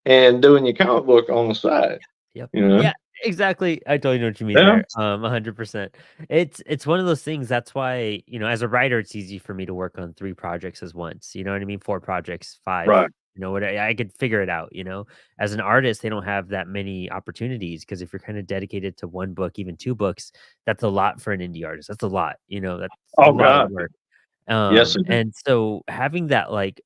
and doing your comic book on the side, Yep. you know? Yeah, exactly. I totally know what you mean Yeah. there. 100%. It's one of those things, that's why, as a writer, it's easy for me to work on 3 projects as once, you know what I mean? 4 projects, 5, Right. what I could figure it out. As an artist, they don't have that many opportunities because if you're kind of dedicated to 1 book, even 2 books, that's a lot for an indie artist. That's a lot. That's a Oh, lot of God. work. Yes, it is. And so having that, like,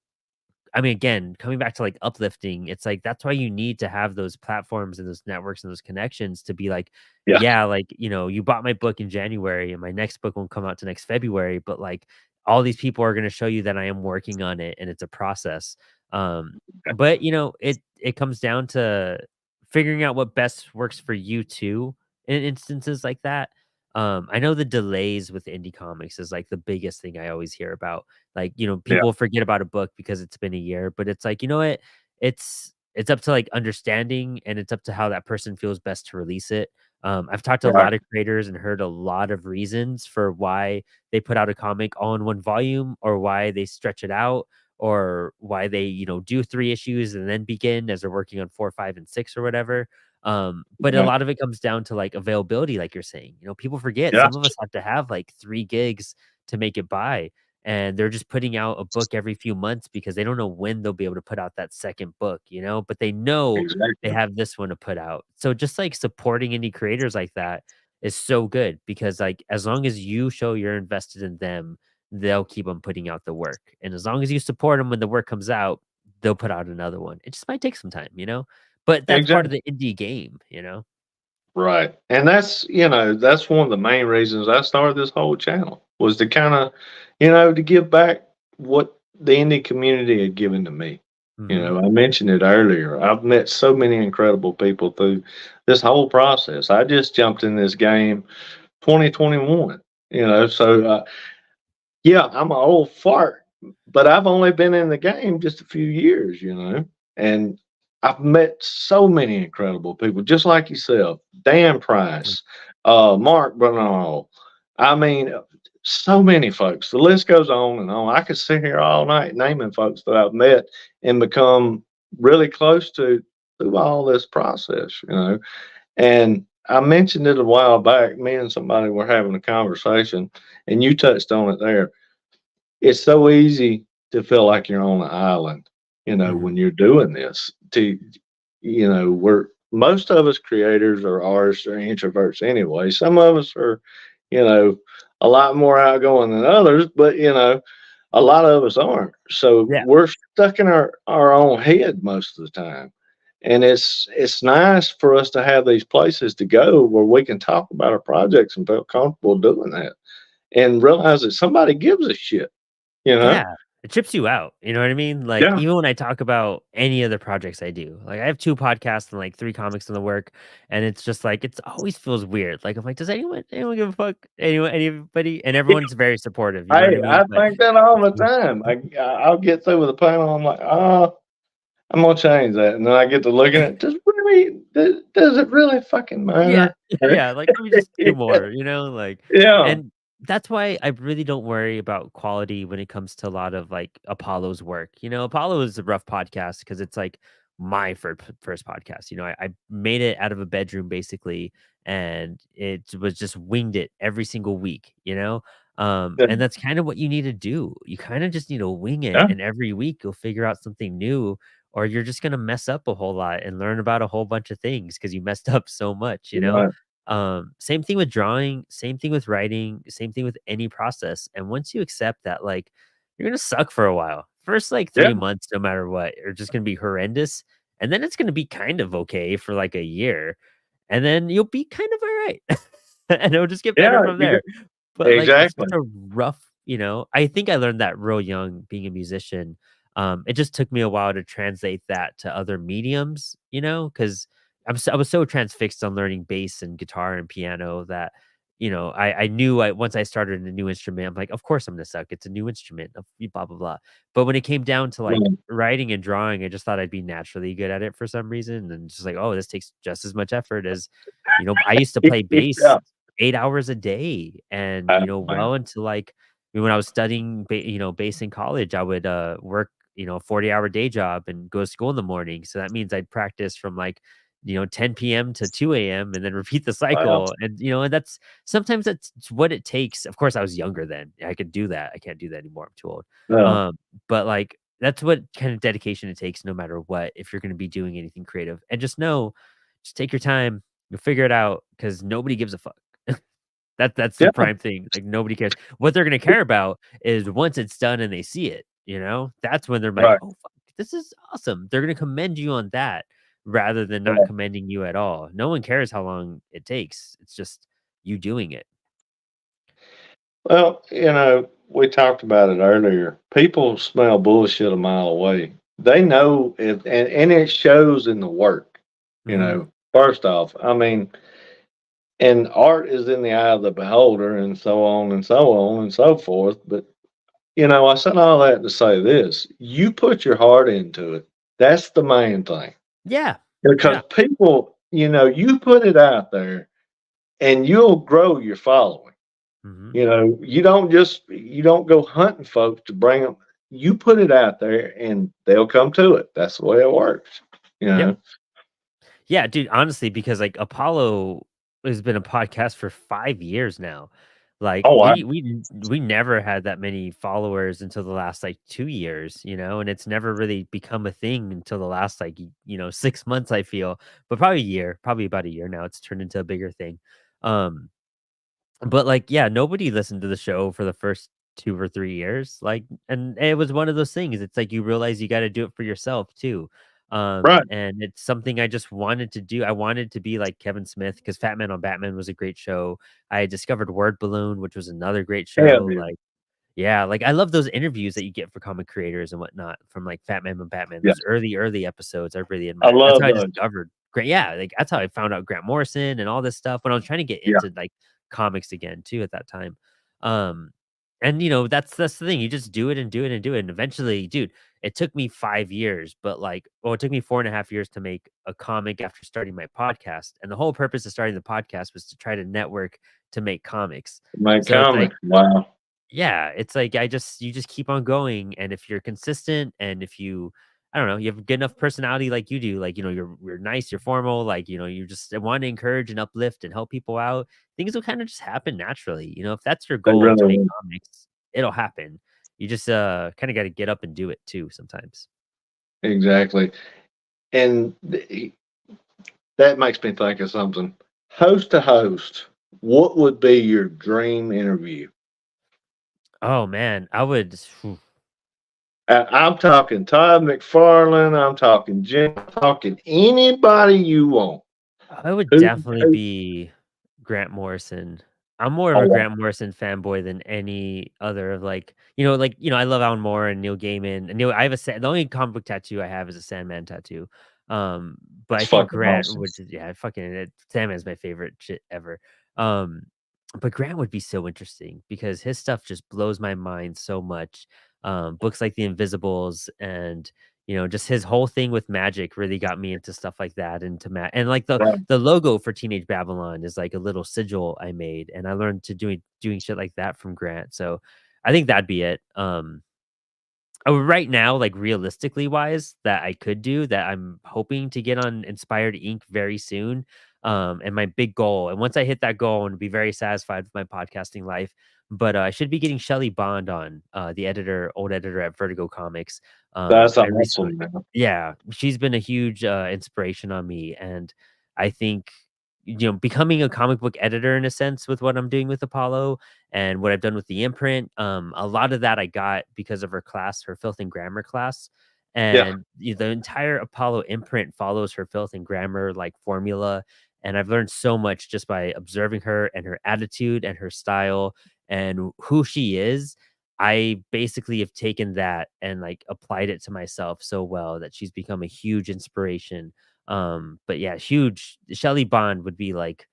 I mean, again, coming back to, like, uplifting, it's like, that's why you need to have those platforms and those networks and those connections to be like, Yeah. yeah, like, you bought my book in January and my next book won't come out to next February, but, like, all these people are gonna show you that I am working on it and it's a process. But, it comes down to figuring out what best works for you too in instances like that. I know the delays with indie comics is, like, the biggest thing I always hear about. Like, Yeah. people forget about a book because it's been a year, but it's like, you know what? It's up to, like, understanding, and it's up to how that person feels best to release it. I've talked to a Right. lot of creators and heard a lot of reasons for why they put out a comic all in 1 volume, or why they stretch it out, or why they, do 3 issues and then begin as they're working on 4, 5, and 6 or whatever. But a Right. lot of it comes down to, like, availability, like you're saying. People forget Yeah. some of us have to have, like, 3 gigs to make it by. and they're just putting out a book every few months because they don't know when they'll be able to put out that second book, but they know they Exactly. have this one to put out. So just like supporting indie creators like that is so good because like as long as you show you're invested in them, they'll keep on putting out the work. And as long as you support them when the work comes out, they'll put out another one. It just might take some time. But that's part of Exactly. the indie game. Right. And that's one of the main reasons I started this whole channel was to kind of, to give back what the indie community had given to me. Mhm. I mentioned it earlier. I've met so many incredible people through this whole process. I just jumped in this game 2021, so yeah, I'm an old fart, but I've only been in the game just a few years, and I've met so many incredible people, just like yourself, Dan Mm. Price, Mark Bernal. I mean, so many folks. The list goes on and on. I could sit here all night naming folks that I've met and become really close to through all this process. And I mentioned it a while back. Me and somebody were having a conversation, and you touched on it there. It's so easy to feel like you're on an island, Mhm. when you're doing this. We're most of us creators or artists are introverts anyway. Some of us are, you know, a lot more outgoing than others, but a lot of us aren't. So Yeah. we're stuck in our own head most of the time. And it's nice for us to have these places to go where we can talk about our projects and feel comfortable doing that and realize that somebody gives a shit, you know? Yeah, it trips you out, you know what I mean? Like, Yeah. even when I talk about any other projects I do, like, I have 2 podcasts and, like, 3 comics in the work, and it's just, like, it's always feels weird, like, I'm like, "Does anyone give a fuck? Anybody?" And everyone's very supportive, you know what I Hey, mean? I But think that all the yeah. time. I'll get through with a panel. I'm like, oh, I'm gonna change that, and then I get to looking at does it really fucking Yeah, matter? yeah, like, let me just do more, like Yeah, and that's why I really don't worry about quality when it comes to a lot of, like, Apollo's work. Apollo is a rough podcast because it's, like, my first podcast. I made it out of a bedroom basically, and it was just winged it every single week. yeah, And that's kind of what you need to do. You kinda just need to wing it, yeah, and every week you'll figure out something new, or you're just gonna mess up a whole lot and learn about a whole bunch of things because you messed up so much. right, Same thing with drawing, same thing with writing, same thing with any process. And once you accept that, like, you're gonna suck for a while. First, like, yeah, 3 months, no matter what, are just gonna be horrendous. And then it's gonna be kind of okay for like a year. And then you'll be kind of all right. And it'll just get better yeah, from there. But, like, it's exactly. just a rough. I think I learned that real young being a musician. It just took me a while to translate that to other mediums, because I was so transfixed on learning bass and guitar and piano that, I knew once I started a new instrument, I'm like, "Of course I'm gonna suck. It's a new instrument, blah, blah, blah." But when it came down to, like, Right. writing and drawing, I just thought I'd be naturally good at it for some reason, and just like, "Oh, this takes just as much effort as." I used to play bass Yeah, 8 hours a day and, man, well into, like, when I was studying bass in college, I would, work, a 40-hour day job and go to school in the morning. So that means I'd practice from, like, 10 PM to 2 AM and then repeat the well, cycle. And that's sometimes that's what it takes. Of course, I was younger then. I could do that. I can't do that anymore. I'm too old. no, But, like, that's what kind of dedication it takes no matter what, if you're gonna be doing anything creative. And just take your time. You'll figure it out because nobody gives a fuck. That's the yeah, prime thing, like, nobody cares. What they're gonna care about is once it's done and they see it. That's when they're like, right, "Oh, fuck, this is awesome." They're gonna commend you on that rather than not yeah. commending you at all. No one cares how long it takes. It's just you doing it. Well, we talked about it earlier. People smell bullshit a mile away. They know it, and it shows in the work. Mhm. First off, I mean, and art is in the eye of the beholder, and so on and so on and so forth. But I said all that to say this: you put your heart into it. That's the main thing, Yeah. because Yeah. people, you put it out there, and you'll grow your following. Mhm. You don't go hunting folks to bring them. You put it out there and they'll come to it. That's the way it works. You Yep. know. Yeah, dude, honestly, because, like, Apollo has been a podcast for 5 years now. Like Oh, wow. we never had that many followers until the last like 2 years, and it's never really become a thing until the last like 6 months. I feel, but probably a year, probably about a year now. It's turned into a bigger thing. Um, but, like, yeah, nobody listened to the show for the first 2 or 3 years, like and it was one of those things, it's like you realize you gotta do it for yourself too, Right. and it's something I just wanted to do. I wanted to be like Kevin Smith because Fat Man on Batman was a great show. I had discovered Word Balloon, which was another great Hell show, yeah. like yeah, like, I love those interviews that you get for comic creators and whatnot from, like, Fat Man and Batman, Yeah. those early episodes I really I admire. That's love how I those. discovered Grant yeah, like, that's how I found out Grant Morrison and all this stuff when I was trying to get Yeah. into, like, comics again too at that time. Um, and, that's the thing, you just do it and do it and do it, and eventually, dude, it took me 5 years, but, like it took me 4.5 years to make a comic after starting my podcast, and the whole purpose of starting the podcast was to try to network to make comics. My So it's like comics. Wow. yeah, it's like you just keep on going, and if you're consistent and if you I don't know, you have good enough personality like you do, like, you're nice, you're formal, like, you just want to encourage and uplift and help people out, things will kind of just happen naturally. If that's your They goal to really make will. comics, it'll happen. You just kind of got to get up and do it too sometimes. Exactly. And that makes me think of something. Host to host, what would be your dream interview? Oh man, I would I'm talking Todd McFarlane. I'm talking Jim. I'm talking anybody you want. I would Who? definitely who be Grant Morrison. I'm more of oh, a wow. Grant Morrison fanboy than any other of I love Alan Moore and Neil Gaiman. And I have the only comic book tattoo I have is a Sandman tattoo. But That's I think fucking Grant awesome. would just yeah, fucking Sandman's my favorite shit ever. Um, but Grant would be so interesting because his stuff just blows my mind so much. Books like The Invisibles and just his whole thing with magic really got me into stuff like that, into and like Right. the logo for Teenage Babylon is like a little sigil I made, and I learned to doing shit like that from Grant. So I think that'd be it. Right now, like realistically wise, that I could do that I'm hoping to get on Inspired Ink very soon. And my big goal, and once I hit that goal, I'm gonna be very satisfied with my podcasting life. But I should be getting Shelley Bond on, the old editor at Vertigo Comics. That's I recently, awesome, man. yeah, she's been a huge inspiration on me, and I think becoming a comic book editor in a sense with what I'm doing with Apollo and what I've done with the imprint. A lot of that I got because of her class, her filth and grammar class. Yeah. And the entire Apollo imprint follows her filth and grammar like formula. And I've learned so much just by observing her and her attitude and her style and who she is. I basically have taken that and like applied it to myself so well that she's become a huge inspiration. But yeah, huge Shelley Bond would be like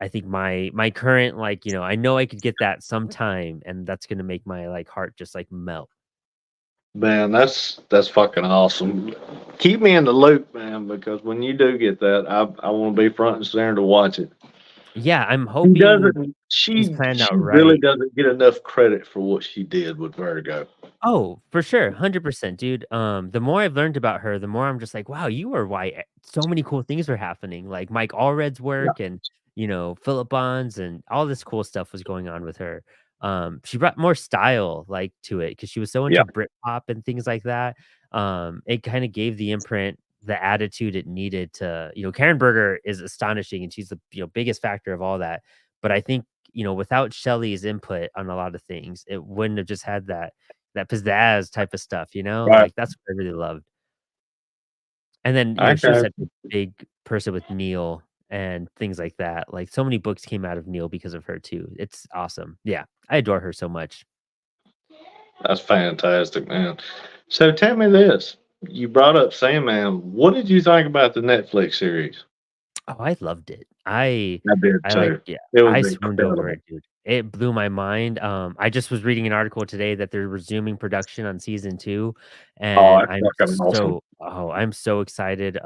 I think my current, like, I know I could get that sometime, and that's gonna make my, like, heart just, like, melt. Man, that's fucking awesome. Keep me in the loop, man, because when you do get that, I want to be front and center to watch it. Yeah, I'm She hoping doesn't. she's She planned she out really right. doesn't get enough credit for what she did with Vertigo. Oh, for sure, 100%, dude. The more I've learned about her, the more I'm just like, wow, you were why so many cool things were happening. Like Mike Allred's Yeah. work and Philip Bonds and all this cool stuff was going on with her. She brought more style like to it because she was so Yeah. into Britpop and things like that. It kind of gave the imprint the attitude it needed to, Karen Berger is astonishing and she's the biggest factor of all that. But I think, without Shelley's input on a lot of things, it wouldn't have just had that pizzazz type of stuff, Right. like, that's what I really loved. And then, she was Okay. such a big person with Neil and things like that, like, so many books came out of Neil because of her too. It's awesome. Yeah, I adore her so much. That's fantastic, man. So tell me this. You brought up Sandman. What did you think about the Netflix series? Oh, I loved it. I I did I like too. yeah, It was I swooned over incredible. it, dude. It blew my mind. I just was reading an article today that they're resuming production on season 2, Oh, and that's fucking awesome. I'm so excited.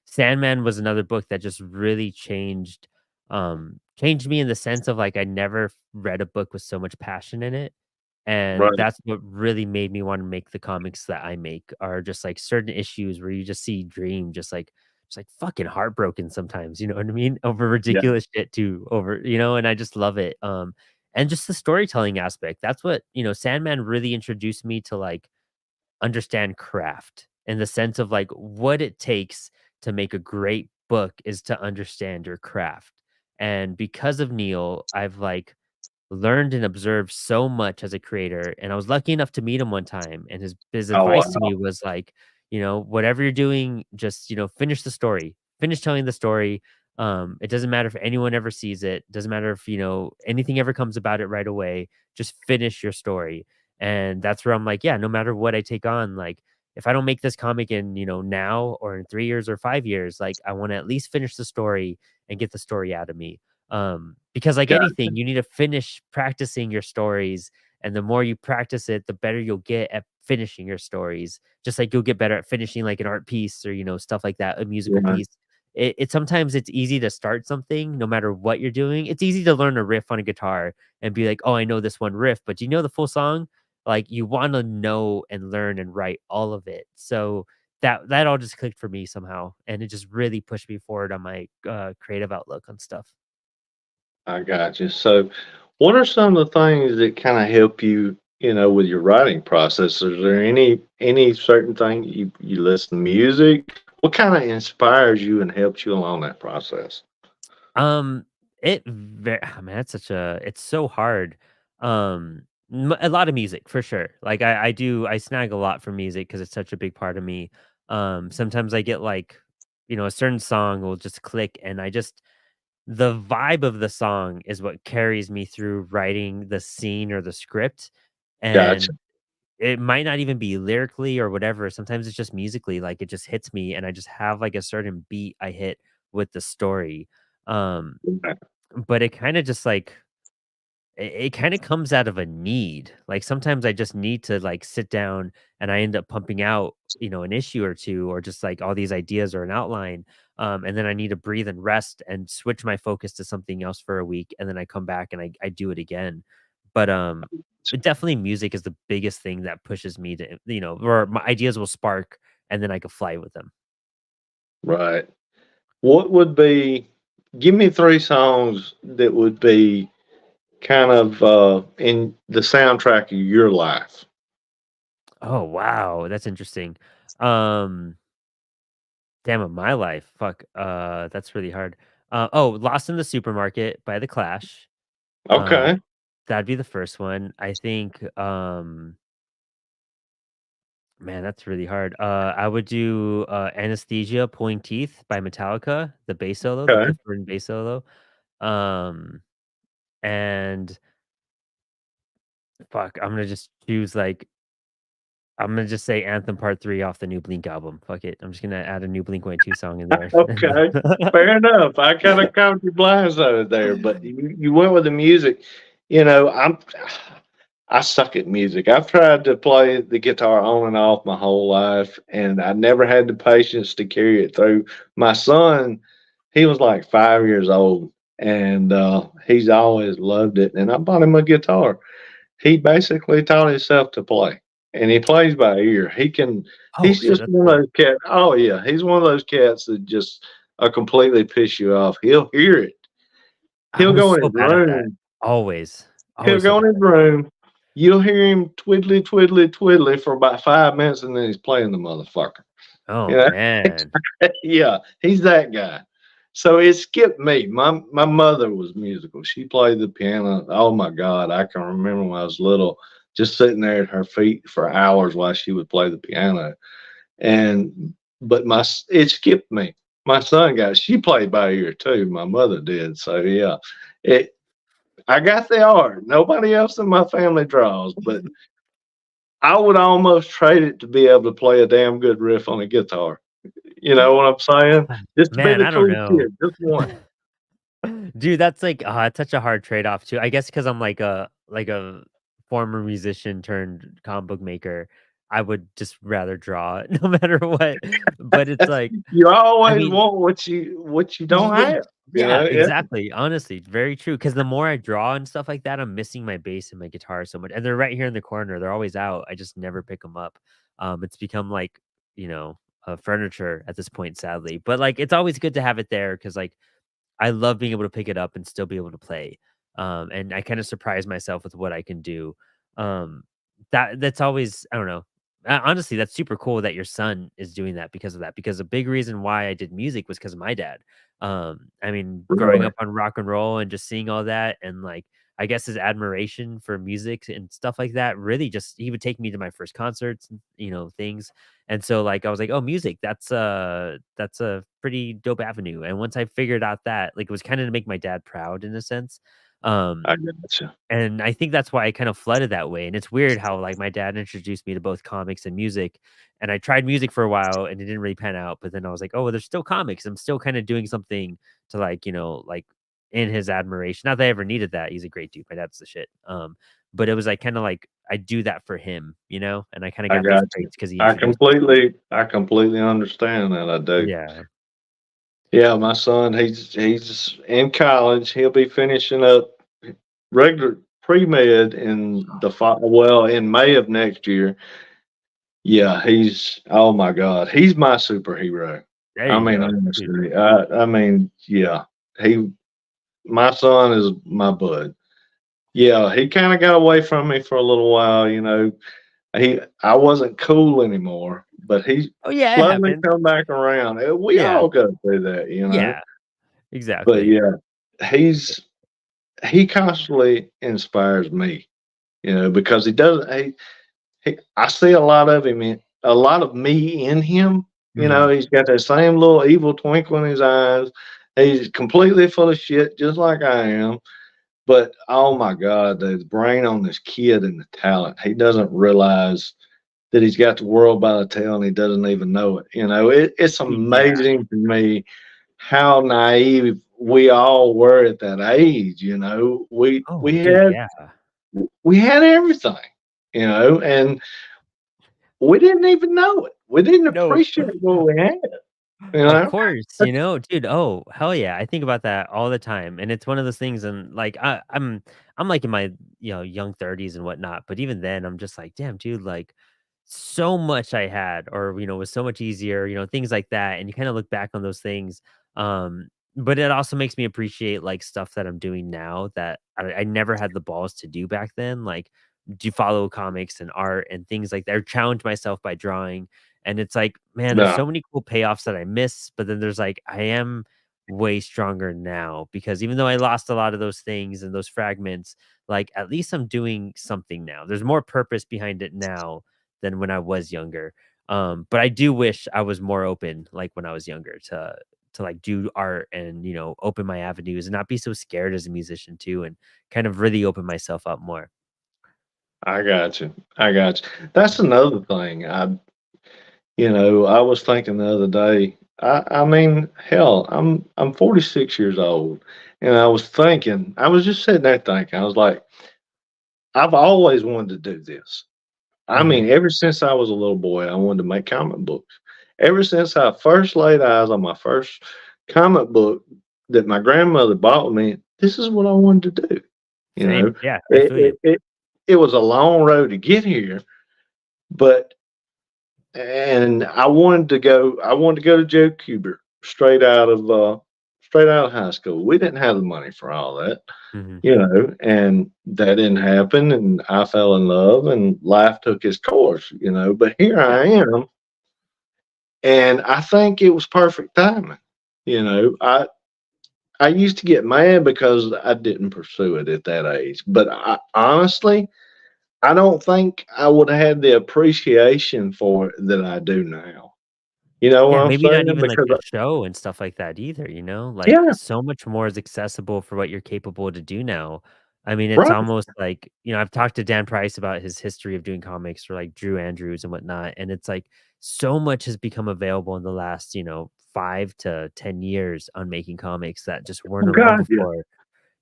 Sandman was another book that just really changed me in the sense of like I never read a book with so much passion in it. And Right. that's what really made me wanna make the comics that I make, are just, like, certain issues where you just see Dream just, like, fucking heartbroken sometimes, you know what I mean? Over Yeah. ridiculous shit too, and I just love it, and just the storytelling aspect. That's what, Sandman really introduced me to, like, understand craft in the sense of, like, what it takes to make a great book is to understand your craft. And because of Neil, I've, like, learned and observed so much as a creator, and I was lucky enough to meet him one time, and his Oh, advice to wow. me was like, "Whatever you're doing, just, finish the story. Finish telling the story. It doesn't matter if anyone ever sees it. Doesn't matter if, anything ever comes about it right away. Just finish your story." And that's where I'm like, yeah, no matter what I take on, like, if I don't make this comic in, now or in 3 years or 5 years, like, I wanna at least finish the story and get the story out of me. Because like Got anything, you need to finish practicing your stories, and the more you practice it, the better you'll get at finishing your stories. Just like you'll get better at finishing like an art piece or stuff like that, a musical yeah, piece. It sometimes it's easy to start something no matter what you're doing. It's easy to learn a riff on a guitar and be like, oh, I know this one riff, but do you know the full song? Like you want to know and learn and write all of it. So that all just clicked for me somehow, and it just really pushed me forward on my creative outlook on stuff. I got you. So, what are some of the things that kind of help you, with your writing process? Is there any certain thing you listen to music? What kind of inspires you and helps you along that process? Um, man, it's so hard. A lot of music for sure. Like I snag a lot from music because it's such a big part of me. Sometimes I get like, a certain song will just click, and the vibe of the song is what carries me through writing the scene or the script. Gotcha. And it might not even be lyrically or whatever. Sometimes it's just musically, like it just hits me, and I just have like a certain beat I hit with the story. Um, but it kinda just, like it kinda comes out of a need. Like, sometimes I just need to, like, sit down, and I end up pumping out, an issue or 2, or just, like, all these ideas or an outline, and then I need to breathe and rest and switch my focus to something else for a week, and then I come back and I do it again. But, definitely music is the biggest thing that pushes me to, or my ideas will spark, and then I can fly with them. Right. What would be give me 3 songs that would be kind of, in the soundtrack of your life. Oh, wow, that's interesting. Um Damn it, my life. Fuck. That's really hard. Lost in the Supermarket by The Clash. Um, Okay, that'd be the first one. I think, man, that's really hard. I would do Anesthesia Pulling Teeth by Metallica, the bass solo, the okay. Cliff Burton bass solo. Um, and fuck, I'm gonna just say Anthem Part 3 off the new Blink album. Fuck it. I'm just gonna add a new Blink 182 song in there. Okay, fair enough. I kinda caught you blindsided there, but you went with the music. I suck at music. I've tried to play the guitar on and off my whole life, and I never had the patience to carry it through. My son, he was like 5 years old, and, he's always loved it, and I bought him a guitar. He basically taught himself to play, and he plays by ear. Oh He's shit, just that's one of cool. those cats. Oh, yeah, he's one of those cats that just, completely piss you off. He'll hear it. I He'll was go in so his bad at that. room. Always. He'll Always so go in bad his at that. room. You'll hear him twiddly, twiddly, twiddly for about 5 minutes, and then he's playing the motherfucker. Oh, You know? man. Yeah, he's that guy. So it skipped me. My mother was musical. She played the piano. Oh my God, I can remember when I was little, just sitting there at her feet for hours while she would play the piano. And but it skipped me. My son got she played by ear too. My mother did. So yeah, it I got the art. Nobody else in my family draws, but I would almost trade it to be able to play a damn good riff on a guitar. You know what I'm saying? Just to be Man, the I don't cool know. kid, just one. Dude, that's like, it's such a hard trade-off too. I guess because 'cause I'm like a former musician turned comic book maker, I would just rather draw no matter what. But it's like, You I always mean, want what you don't yeah, have, you yeah, know? Yeah. exactly. Honestly, very true. Because the more I draw and stuff like that, I'm missing my bass and my guitar so much. And they're right here in the corner. They're always out. I just never pick them up. It's become like, furniture at this point, sadly. But like, it's always good to have it there because like I love being able to pick it up and still be able to play. And I kind of surprise myself with what I can do. Um, that's always, I don't know. Honestly, that's super cool that your son is doing that because of that. Because a big reason why I did music was because of my dad. I mean, growing Really? up on rock and roll and just seeing all that, and like I guess his admiration for music and stuff like that really just he would take me to my first concerts, things. And so like I was like, "Oh, music, that's a pretty dope avenue." And once I figured out that, like it was kind of to make my dad proud in a sense. Um I gotcha. and I think that's why I kind of flooded that way, and it's weird how, like, my dad introduced me to both comics and music, and I tried music for a while, and it didn't really pan out, but then I was like, "Oh, well, there's still comics. I'm still kinda doing something to, like, like, in his admiration." Not that I ever needed that, he's a great dude, my dad's the shit, but it was, like, kinda like, I do that for him, and I kinda I got those got you. traits because he introduced me to 'em. I completely understand that, I do. Yeah. Yeah, my son, he's in college. He'll be finishing up regular pre-med in in May of next year. Yeah, oh my God, he's my superhero. There I you mean, go. Dude. honestly, I mean, yeah, he, my son is my bud. Yeah, he kind of got away from me for a little while, I wasn't cool anymore, but he Oh, yeah, it slowly happened. come back around. We Yeah. all go through that. Yeah. But Exactly. yeah, he's he constantly inspires me, because he doesn't. I see a lot of a lot of me in him. Mhm. He's got that same little evil twinkle in his eyes. He's completely full of shit, just like I am. But oh my God, the brain on this kid and the talent. He doesn't realize that he's got the world by the tail and he doesn't even know it. It's Yeah. amazing to me how naive we all were at that age. Oh, dude, yeah. We had everything, and we didn't even know it. We didn't No. appreciate what we had, you Of know? course, dude, oh, hell yeah, I think about that all the time, and it's one of those things, and, like, I'm, like, in my, young 30s and whatnot, but even then, I'm just like, "Damn, dude, like, so much I had or, was so much easier," things like that, and you kinda look back on those things, but it also makes me appreciate, like, stuff that I'm doing now that I never had the balls to do back then, like, do follow comics and art and things like that, or challenge myself by drawing, and it's like, man, there's No, so many cool payoffs that I miss, but then there's like, I am way stronger now because even though I lost a lot of those things and those fragments, like at least I'm doing something now. There's more purpose behind it now than when I was younger. But I do wish I was more open, like when I was younger, to like do art and open my avenues and not be so scared as a musician too, and kind of really open myself up more. I got you. I got you. That's another thing. I was thinking the other day. I mean, hell, I'm 46 years old, and I was just sitting there thinking. I was like, I've always wanted to do this. I Hmm. mean, ever since I was a little boy, I wanted to make comic books. Ever since I first laid eyes on my first comic book that my grandmother bought me, this is what I wanted to do. You know, Same, yeah, I it feel you. it it, it was a long road to get here, but and I wanted to go to Joe Kubert straight out of high school. We didn't have the money for all that, Hmm. and that didn't happen, and I fell in love and life took its course, but here Yeah. I am, and I think it was perfect timing. You know, I used to get mad because I didn't pursue it at that age, but honestly, I don't think I would have had the appreciation for it that I do now. You know what Yeah, I'm maybe not saying? even like Because the show and stuff like that either, like yeah, so much more is accessible for what you're capable to do now. I mean, it's right. almost like, I've talked to Dan Price about his history of doing comics or like Drew Andrews and whatnot. And it's like so much has become available in the last, 5 to 10 years on making comics that just weren't Oh around God, yeah. before.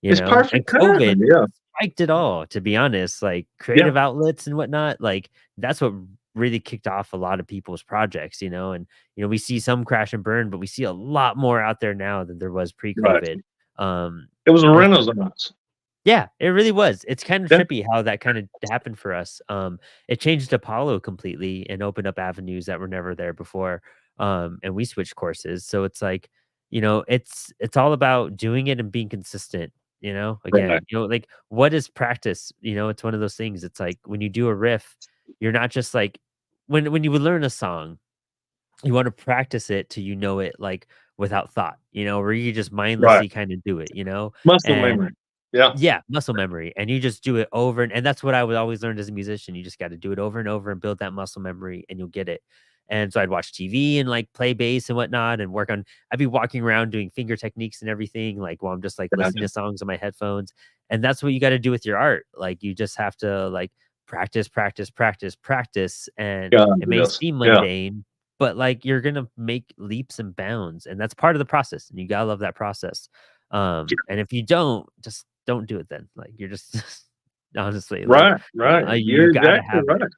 It's And perfect COVID timing. Yeah, spiked it all, to be honest, like, yeah, creative outlets and whatnot, like, that's what really kicked off a lot of people's projects, and, we see some crash and burn, but we see a lot more out there now than there was right. pre-COVID, It was a and renaissance. yeah, it really was. It's kind of Yeah, trippy how that kinda happened for us. It changed Apollo completely and opened up avenues that were never there before, and we switched courses, so it's like, it's all about doing it and being consistent, Again, like what is practice? It's one of those things. It's like when you do a riff, you're not just like when you would learn a song, you want to practice it till you know it like without thought, where you just Right. mindlessly kind of do it, Muscle and memory. Yeah. yeah, muscle memory, and you just do it over and that's what I would always learn as a musician. You just got to do it over and over and build that muscle memory, and you'll get it. And so I'd watch TV and like play bass and whatnot, and work on. I'd be walking around doing finger techniques and everything, like while I'm just like listening Gotcha. to songs on my headphones. And that's what you got to do with your art. Like you just have to like practice, practice, practice, practice, and God, it may yes. seem Yeah. mundane, but like you're gonna make leaps and bounds, and that's part of the process. And you gotta love that process. And if you don't, just don't do it then. Like you're just honestly like Right. Right. you You're gotta exactly have right. it.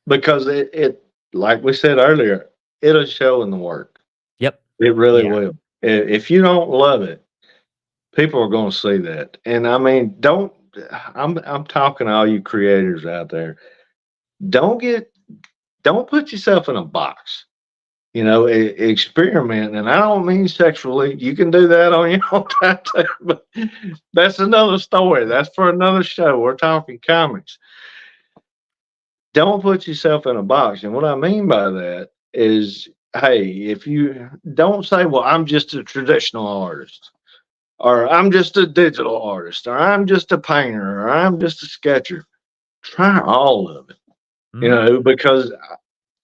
Because it like we said earlier, it'll show in the work. Yep. It really Yeah. will. If you don't love it, people are going to see that. And I mean, don't. I'm talking to all you creators out there. Don't get. Don't put yourself in a box. Experiment, and I don't mean sexually. You can do that on your own time too, but that's another story. That's for another show. We're talking comics. Don't put yourself in a box. And what I mean by that is, hey, if you don't say, well, I'm just a traditional artist, or I'm just a digital artist, or I'm just a painter, or I'm just a sketcher. Try all of it, Mhm. because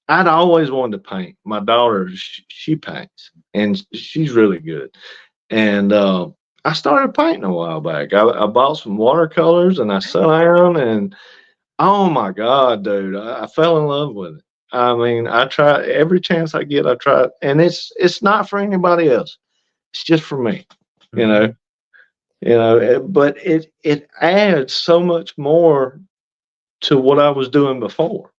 I'd always wanted to paint. My daughter, she paints, and she's really good. And I started painting a while back. I bought some watercolors, and I sat down and oh my god, dude, I fell in love with it. I mean, I try every chance I get, I try it, and it's not for anybody else. It's just for me, you know. Mhm. But it adds so much more to what I was doing before.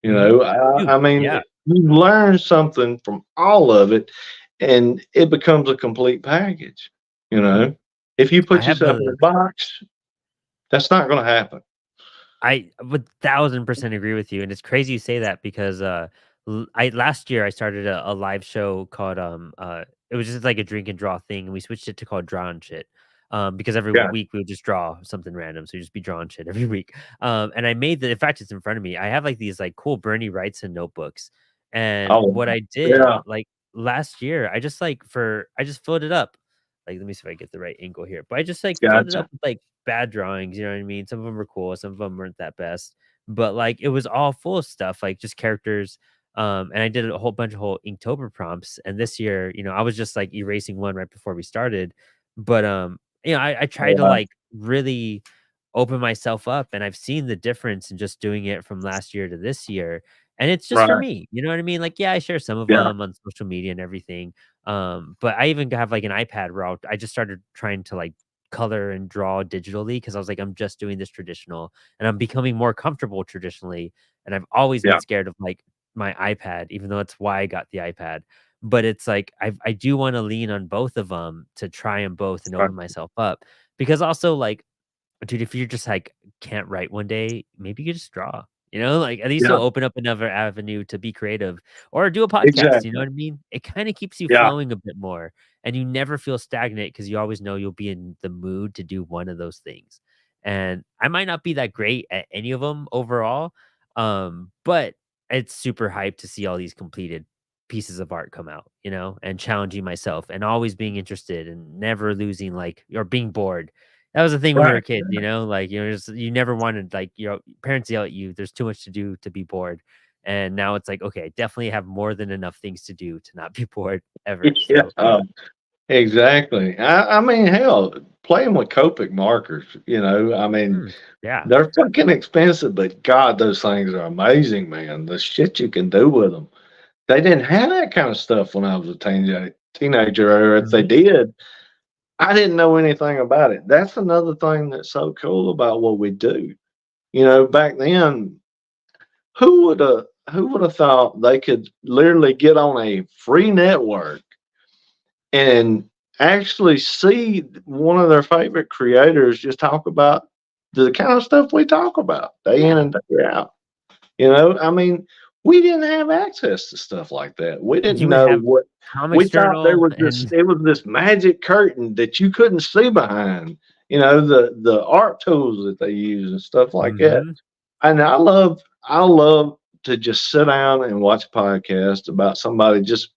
Mhm. I Dude, mean, yeah. you learn something from all of it, and it becomes a complete package. You Mhm. know, if you I put have yourself in a a box, that's not going to happen. I would 1,000% agree with you, and it's crazy you say that because I last year I started a live show called it was just like a drink and draw thing, and we switched it to called Draw and Shit. Because every Yeah. week we would just draw something random, so you just be drawing shit every week. And I made the in fact it's in front of me. I have like these like cool Bernie Wrightson notebooks, and Oh, what I did yeah. like last year, I just filled it up. Like, let me see if I get the right angle here. But I just like filled it Gotcha. up with like bad drawings, you know what I mean? Some of them were cool, some of them weren't that best. But like it was all full of stuff, like just characters. And I did a whole bunch of whole Inktober prompts. And this year, I was just like erasing one right before we started. But I tried to Yeah. like really open myself up, and I've seen the difference in just doing it from last year to this year. And it's just for Right. me, you know what I mean? Like, yeah, I share some of Yeah. them on social media and everything. But I even have like an iPad where I just started trying to like color and draw digitally because I was like, I'm just doing this traditional and I'm becoming more comfortable traditionally. And I've always been Yeah. scared of like my iPad, even though that's why I got the iPad. But it's like I do want to lean on both of them to try them both and Right. open myself up. Because also like dude, if you're just like can't write one day, maybe you just draw. Like at least Yeah. you'll open up another avenue to be creative or do a podcast. You know Exactly. what I mean? It kind of keeps you Yeah. flowing a bit more and you never feel stagnant because you always know you'll be in the mood to do one of those things. And I might not be that great at any of them overall, but it's super hyped to see all these completed pieces of art come out, and challenging myself and always being interested and never losing like or being bored. That was the thing when we were Right. kids, like, you never wanted, like, parents yell at you, there's too much to do to be bored. And now it's like, okay, I definitely have more than enough things to do to not be bored ever. Yeah. So, Exactly. I mean, hell, playing with Copic markers, I mean, yeah. they're fucking expensive, but God, those things are amazing, man. The shit you can do with them. They didn't have that kind of stuff when I was a teenager, or if they Mhm. did, I didn't know anything about it. That's another thing that's so cool about what we do. Back then, who would have thought they could literally get on a free network and actually see one of their favorite creators just talk about the kind of stuff we talk about day in Yeah. and day out. I mean, we didn't have access to stuff like that. We didn't You would know have what we Comics thought there Journal was this. and It was this magic curtain that you couldn't see behind. You know, the art tools that they use and stuff like that. mhm, And I love to just sit down and watch a podcast about somebody just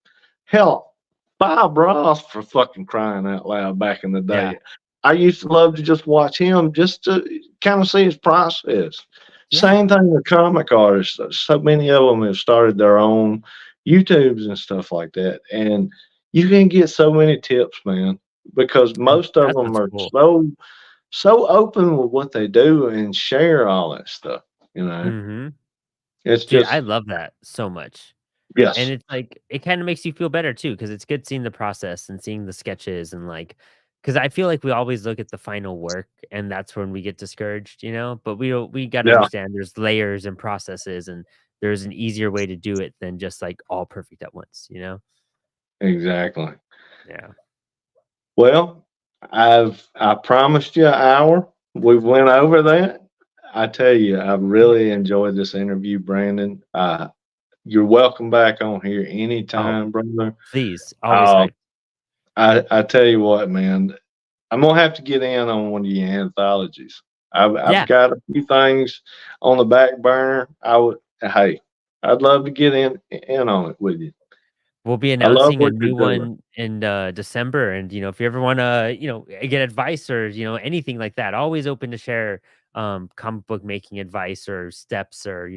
hell, Bob Ross for fucking crying out loud back in the yeah, day. I used to love to just watch him just to kind of see his process. yeah, Same thing with comic artists. So many of them have started their own YouTubes and stuff like that. And you can get so many tips, man, because and most of that's them what's are cool. so open with what they do and share all that stuff. You know, Mhm. it's Dude, I just love that so much. And yes, it's like it kinda makes you feel better too, because it's good seeing the process and seeing the sketches and, like, because I feel like we always look at the final work, and that's when we get discouraged, you know? But we gotta yeah, understand there's layers and processes, and there's an easier way to do it than just, like, all perfect at once, you know? exactly. Yeah. Well, I promised you an hour. We went over that. I tell you, I really enjoyed this interview, Brandon. You're welcome back on here Oh, anytime, brother. please, always Uh, hype. I tell you what, man, I'm gonna have to get in on one of your anthologies. I've Yeah. got a few things on the back burner. Hey, I'd love to get in on it with you. We'll be I love announcing a what you're new doing. one in, December, and, if you ever wanna, get advice or, anything like that, always open to share, comic book making advice or steps or,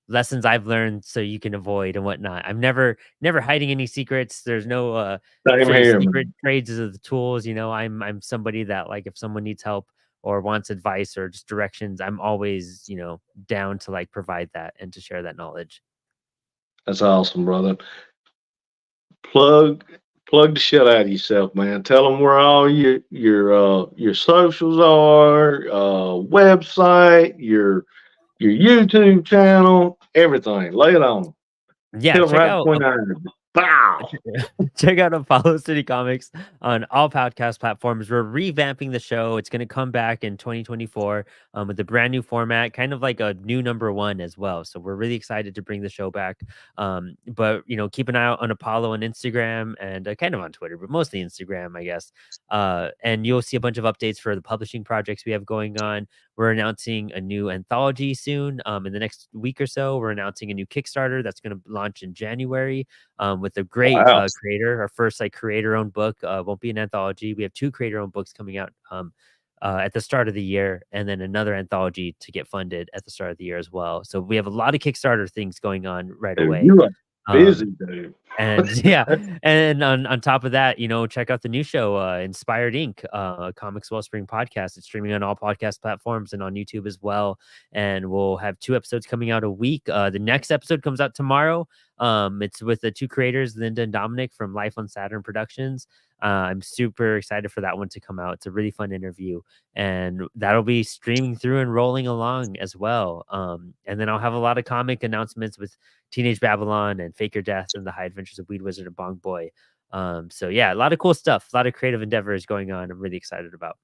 lessons I've learned so you can avoid and whatnot. I'm never hiding any secrets. There's no, Same here, secret man. trades of the tools, I'm somebody that, like, if someone needs help or wants advice or just directions, I'm always, down to, like, provide that and to share that knowledge. That's awesome, brother. Plug plug the shit out of yourself, man. Tell them where all your socials are, website, your YouTube channel, everything. Lay it on 'em. Yeah, Hit them check right out between the eyes. Bow. check out Apollo City Comics on all podcast platforms. We're revamping the show. It's going to come back in 2024 with a brand new format, kind of like a new number one as well. So we're really excited to bring the show back. But keep an eye out on Apollo on Instagram and kind of on Twitter, but mostly Instagram, I guess. And you'll see a bunch of updates for the publishing projects we have going on. We're announcing a new anthology soon. In the next week or so, we're announcing a new Kickstarter that's going to launch in January with a great Wow. creator. Our first creator-owned book won't be an anthology. We have two creator-owned books coming out at the start of the year, and then another anthology to get funded at the start of the year as well. So we have a lot of Kickstarter things going on right Dude, away. you are busy, Um, dude. and yeah, and on top of that, check out the new show, Inspired Inc., Comics Wellspring podcast. It's streaming on all podcast platforms and on YouTube as well. And we'll have two episodes coming out a week. The next episode comes out tomorrow. It's with the two creators, Linda and Dominic from Life on Saturn Productions. I'm super excited for that one to come out. It's a really fun interview, and that'll be streaming through and rolling along as well. And then I'll have a lot of comic announcements with Teenage Babylon and Faker Death and the High Adventures of Weed Wizard and Bong Boy. So yeah, a lot of cool stuff, a lot of creative endeavors going on. I'm really excited about.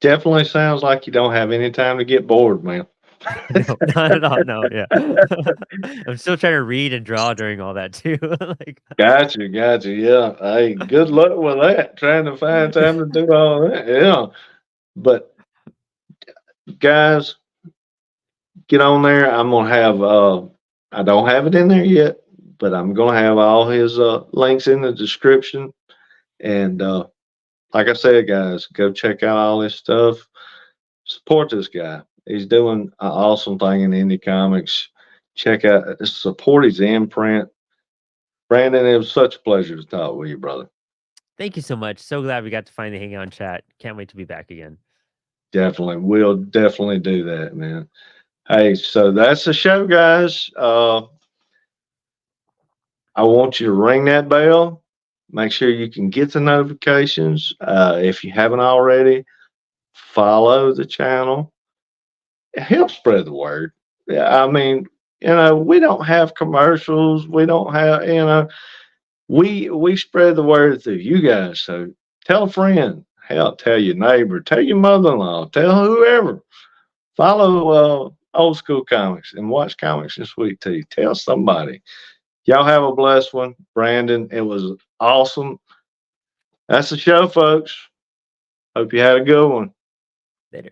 Definitely sounds like you don't have any time to get bored, man. No, not at all. No, yeah. I'm still trying to read and draw during all that too. like, Gotcha. Yeah. Hey, good luck with that. Trying to find time to do all that. Yeah. But guys, get on there. I'm gonna have I don't have it in there yet, but I'm gonna have all his links in the description. And like I said, guys, go check out all this stuff. Support this guy. He's doing an awesome thing in indie comics. Check out support his imprint. Brandon, it was such a pleasure to talk with you, brother. Thank you so much. So glad we got to finally hang out and chat. Can't wait to be back again. Definitely. We'll definitely do that, man. Hey, so that's the show, guys. I want you to ring that bell. Make sure you can get the notifications. If you haven't already, follow the channel. Help spread the word. Yeah, I mean, we don't have commercials. We don't have, we spread the word through you guys. So tell a friend. Hell, tell your neighbor. Tell your mother-in-law. Tell whoever. Follow old school comics and watch Comics and Sweet Tea. Tell somebody. Y'all have a blessed one. Brandon, it was awesome. That's the show, folks. Hope you had a good one. Later.